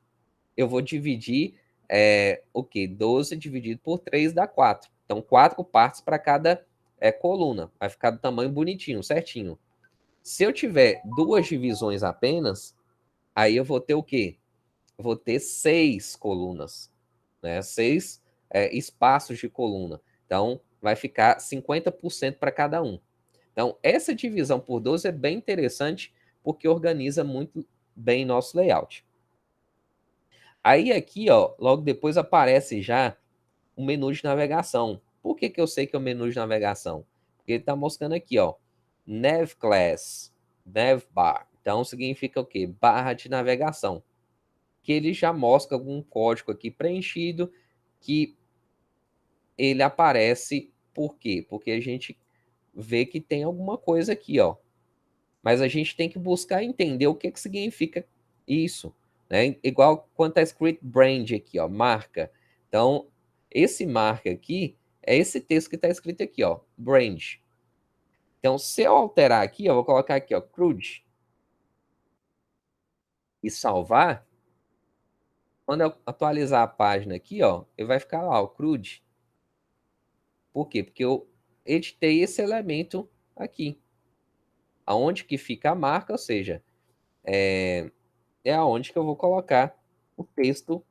eu vou dividir o quê? 12 dividido por 3 dá 4. Então, 4 partes para cada coluna. Vai ficar do tamanho bonitinho, certinho. Se eu tiver 2 divisões apenas, aí eu vou ter o quê? Eu vou ter 6 colunas, né? 6 espaços de coluna. Então, vai ficar 50% para cada um. Então, essa divisão por 12 é bem interessante, porque organiza muito bem nosso layout. Aí aqui, ó, logo depois aparece já o menu de navegação. Por que eu sei que é o menu de navegação? Porque ele está mostrando aqui, ó, nav class, nav bar. Então significa o quê? Barra de navegação. Que ele já mostra algum código aqui preenchido que ele aparece. Por quê? Porque a gente vê que tem alguma coisa aqui, ó. Mas a gente tem que buscar entender o que significa isso, né? Igual quando está escrito brand aqui, ó, marca. Então, esse marca aqui é esse texto que está escrito aqui, ó, brand. Então, se eu alterar aqui, eu vou colocar aqui, ó, crude, e salvar, quando eu atualizar a página aqui, ó, ele vai ficar lá, ó, crude. Por quê? Porque eu editei esse elemento aqui. Aonde que fica a marca, ou seja, é aonde que eu vou colocar o texto,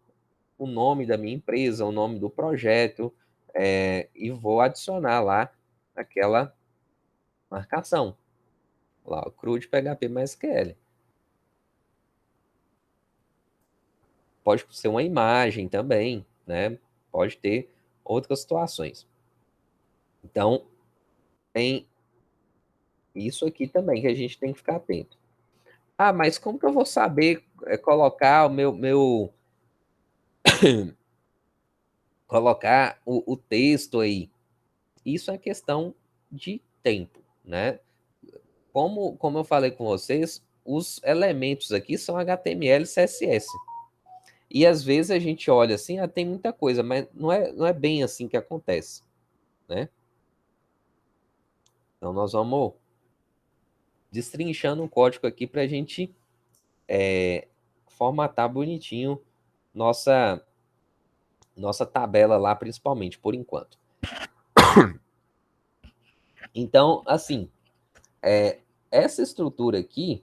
o nome da minha empresa, o nome do projeto, e vou adicionar lá aquela marcação. Lá, o CRUD PHP MySQL. Pode ser uma imagem também, né? Pode ter outras situações. Então, tem isso aqui também que a gente tem que ficar atento. Ah, mas como que eu vou saber colocar o meu colocar o texto aí. Isso é questão de tempo, né? Como eu falei com vocês, os elementos aqui são HTML e CSS. E às vezes a gente olha assim, tem muita coisa, mas não é bem assim que acontece, né? Então nós vamos destrinchando o código aqui para a gente formatar bonitinho nossa, nossa tabela lá, principalmente, por enquanto. Então, assim, essa estrutura aqui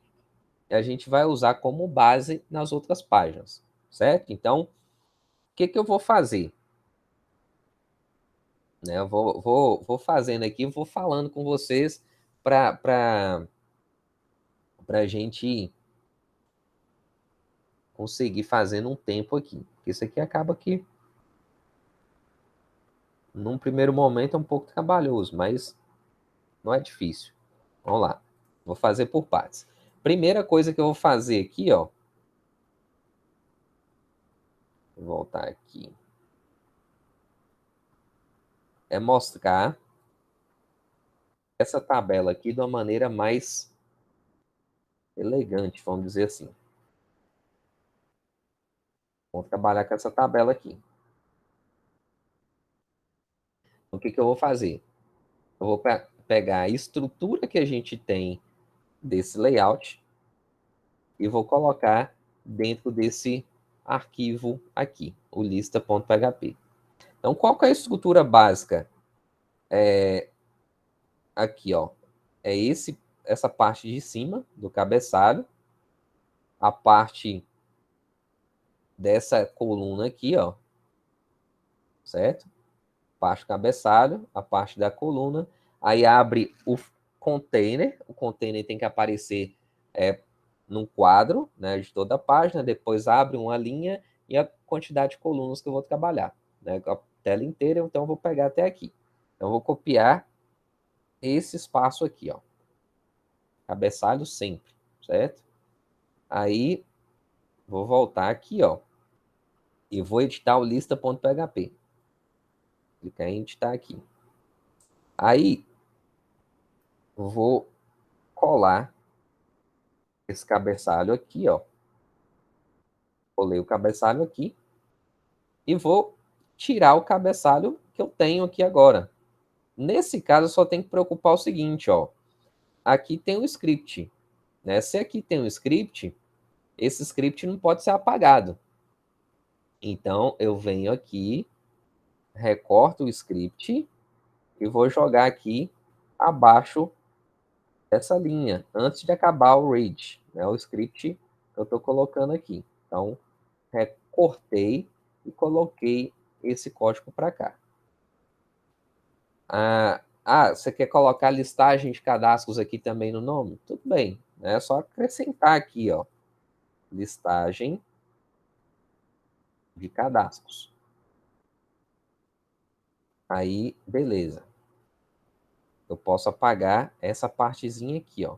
a gente vai usar como base nas outras páginas, certo? Então, o que eu vou fazer? Né? Eu vou fazendo aqui, vou falando com vocês para a gente conseguir fazendo um tempo aqui. Isso aqui acaba que, num primeiro momento, é um pouco trabalhoso, mas não é difícil. Vamos lá. Vou fazer por partes. Primeira coisa que eu vou fazer aqui, ó. Vou voltar aqui. É mostrar essa tabela aqui de uma maneira mais elegante, vamos dizer assim. Vamos trabalhar com essa tabela aqui. Então, o que eu vou fazer? Eu vou pegar a estrutura que a gente tem desse layout e vou colocar dentro desse arquivo aqui, o lista.php. Então, qual que é a estrutura básica? Aqui, ó, é essa parte de cima do cabeçalho, a parte dessa coluna aqui, ó, certo? Parte do cabeçalho, a parte da coluna, aí abre o container tem que aparecer num quadro, né, de toda a página, depois abre uma linha e a quantidade de colunas que eu vou trabalhar, né, a tela inteira, então eu vou pegar até aqui. Então eu vou copiar esse espaço aqui, ó, cabeçalho sempre, certo? Aí vou voltar aqui, ó, e vou editar o lista.php. Clicar em editar aqui. Aí vou colar esse cabeçalho aqui, ó. Colei o cabeçalho aqui e vou tirar o cabeçalho que eu tenho aqui agora. Nesse caso, eu só tenho que preocupar o seguinte, ó. Aqui tem um script, né? Se aqui tem um script, esse script não pode ser apagado. Então, eu venho aqui, recorto o script e vou jogar aqui abaixo dessa linha, antes de acabar o read, né? O script que eu estou colocando aqui. Então, recortei e coloquei esse código para cá. Você quer colocar listagem de cadastros aqui também no nome? Tudo bem, né? É só acrescentar aqui, ó, listagem de cadastros. Aí, beleza. Eu posso apagar essa partezinha aqui, ó,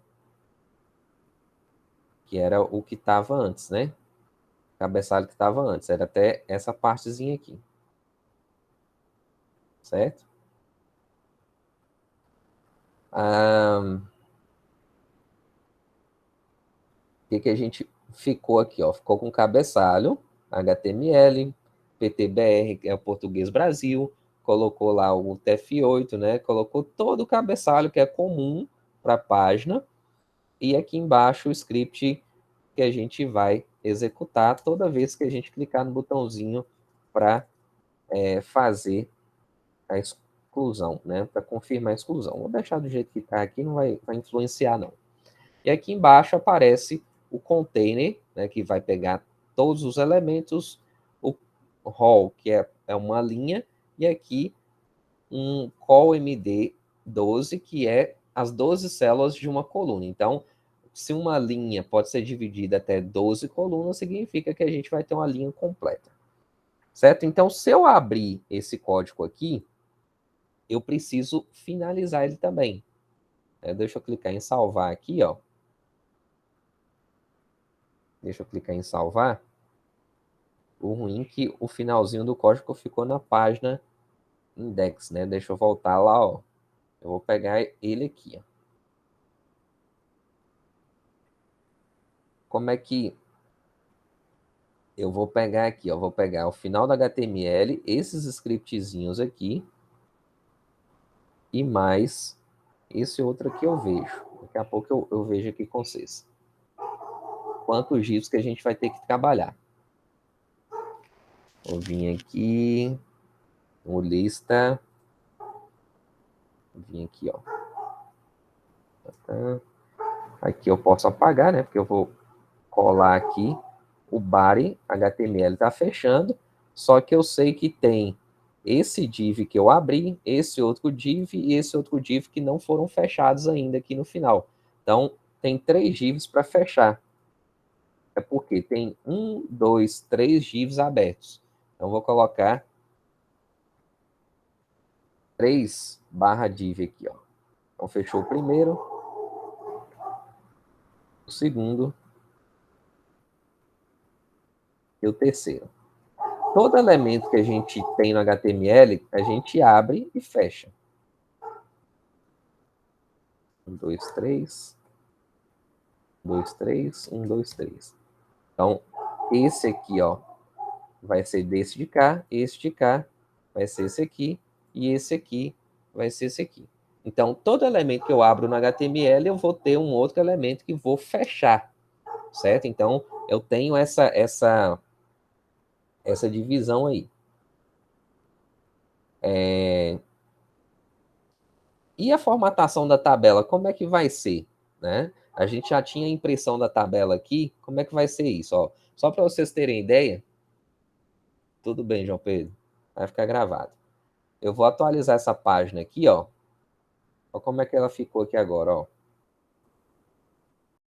que era o que estava antes, né? O cabeçalho que estava antes, era até essa partezinha aqui, certo? O que a gente ficou aqui, ó? Ficou com cabeçalho, HTML, PTBR, que é o Português Brasil, colocou lá o TF8, né? Colocou todo o cabeçalho que é comum para a página, e aqui embaixo o script que a gente vai executar toda vez que a gente clicar no botãozinho para fazer a exclusão, né? Para confirmar a exclusão. Vou deixar do jeito que está aqui, não vai influenciar, não. E aqui embaixo aparece o container, né, que vai pegar todos os elementos, o rol, que é uma linha, e aqui um colmd12, que é as 12 células de uma coluna. Então, se uma linha pode ser dividida até 12 colunas, significa que a gente vai ter uma linha completa. Certo? Então, se eu abrir esse código aqui, eu preciso finalizar ele também. Deixa eu clicar em salvar aqui, ó. Deixa eu clicar em salvar. O ruim é que o finalzinho do código ficou na página index, né? Deixa eu voltar lá, ó. Eu vou pegar ele aqui, ó. Como é que eu vou pegar aqui, ó? Vou pegar o final do HTML, esses scriptzinhos aqui, e mais esse outro aqui eu vejo. Daqui a pouco eu vejo aqui com vocês. Quantos gifs que a gente vai ter que trabalhar. Vou vir aqui no lista. Vou vir aqui, ó. Aqui eu posso apagar, né? Porque eu vou colar aqui. O body HTML está fechando. Só que eu sei que tem esse div que eu abri, esse outro div e esse outro div que não foram fechados ainda aqui no final. Então, tem 3 divs para fechar. É porque tem 1, 2, 3 divs abertos. Então, vou colocar 3 barra div aqui, ó. Então, fechou o primeiro, o segundo e o terceiro. Todo elemento que a gente tem no HTML, a gente abre e fecha. 1, 2, 3. 1, 2, 3. 1, 2, 3. Então, esse aqui, ó, vai ser desse de cá, esse de cá vai ser esse aqui, e esse aqui vai ser esse aqui. Então, todo elemento que eu abro no HTML, eu vou ter um outro elemento que vou fechar, certo? Então, eu tenho essa divisão aí. E a formatação da tabela, como é que vai ser? Né? A gente já tinha a impressão da tabela aqui, como é que vai ser isso? Ó, só para vocês terem ideia, tudo bem, João Pedro, vai ficar gravado. Eu vou atualizar essa página aqui, ó. Olha como é que ela ficou aqui agora, ó.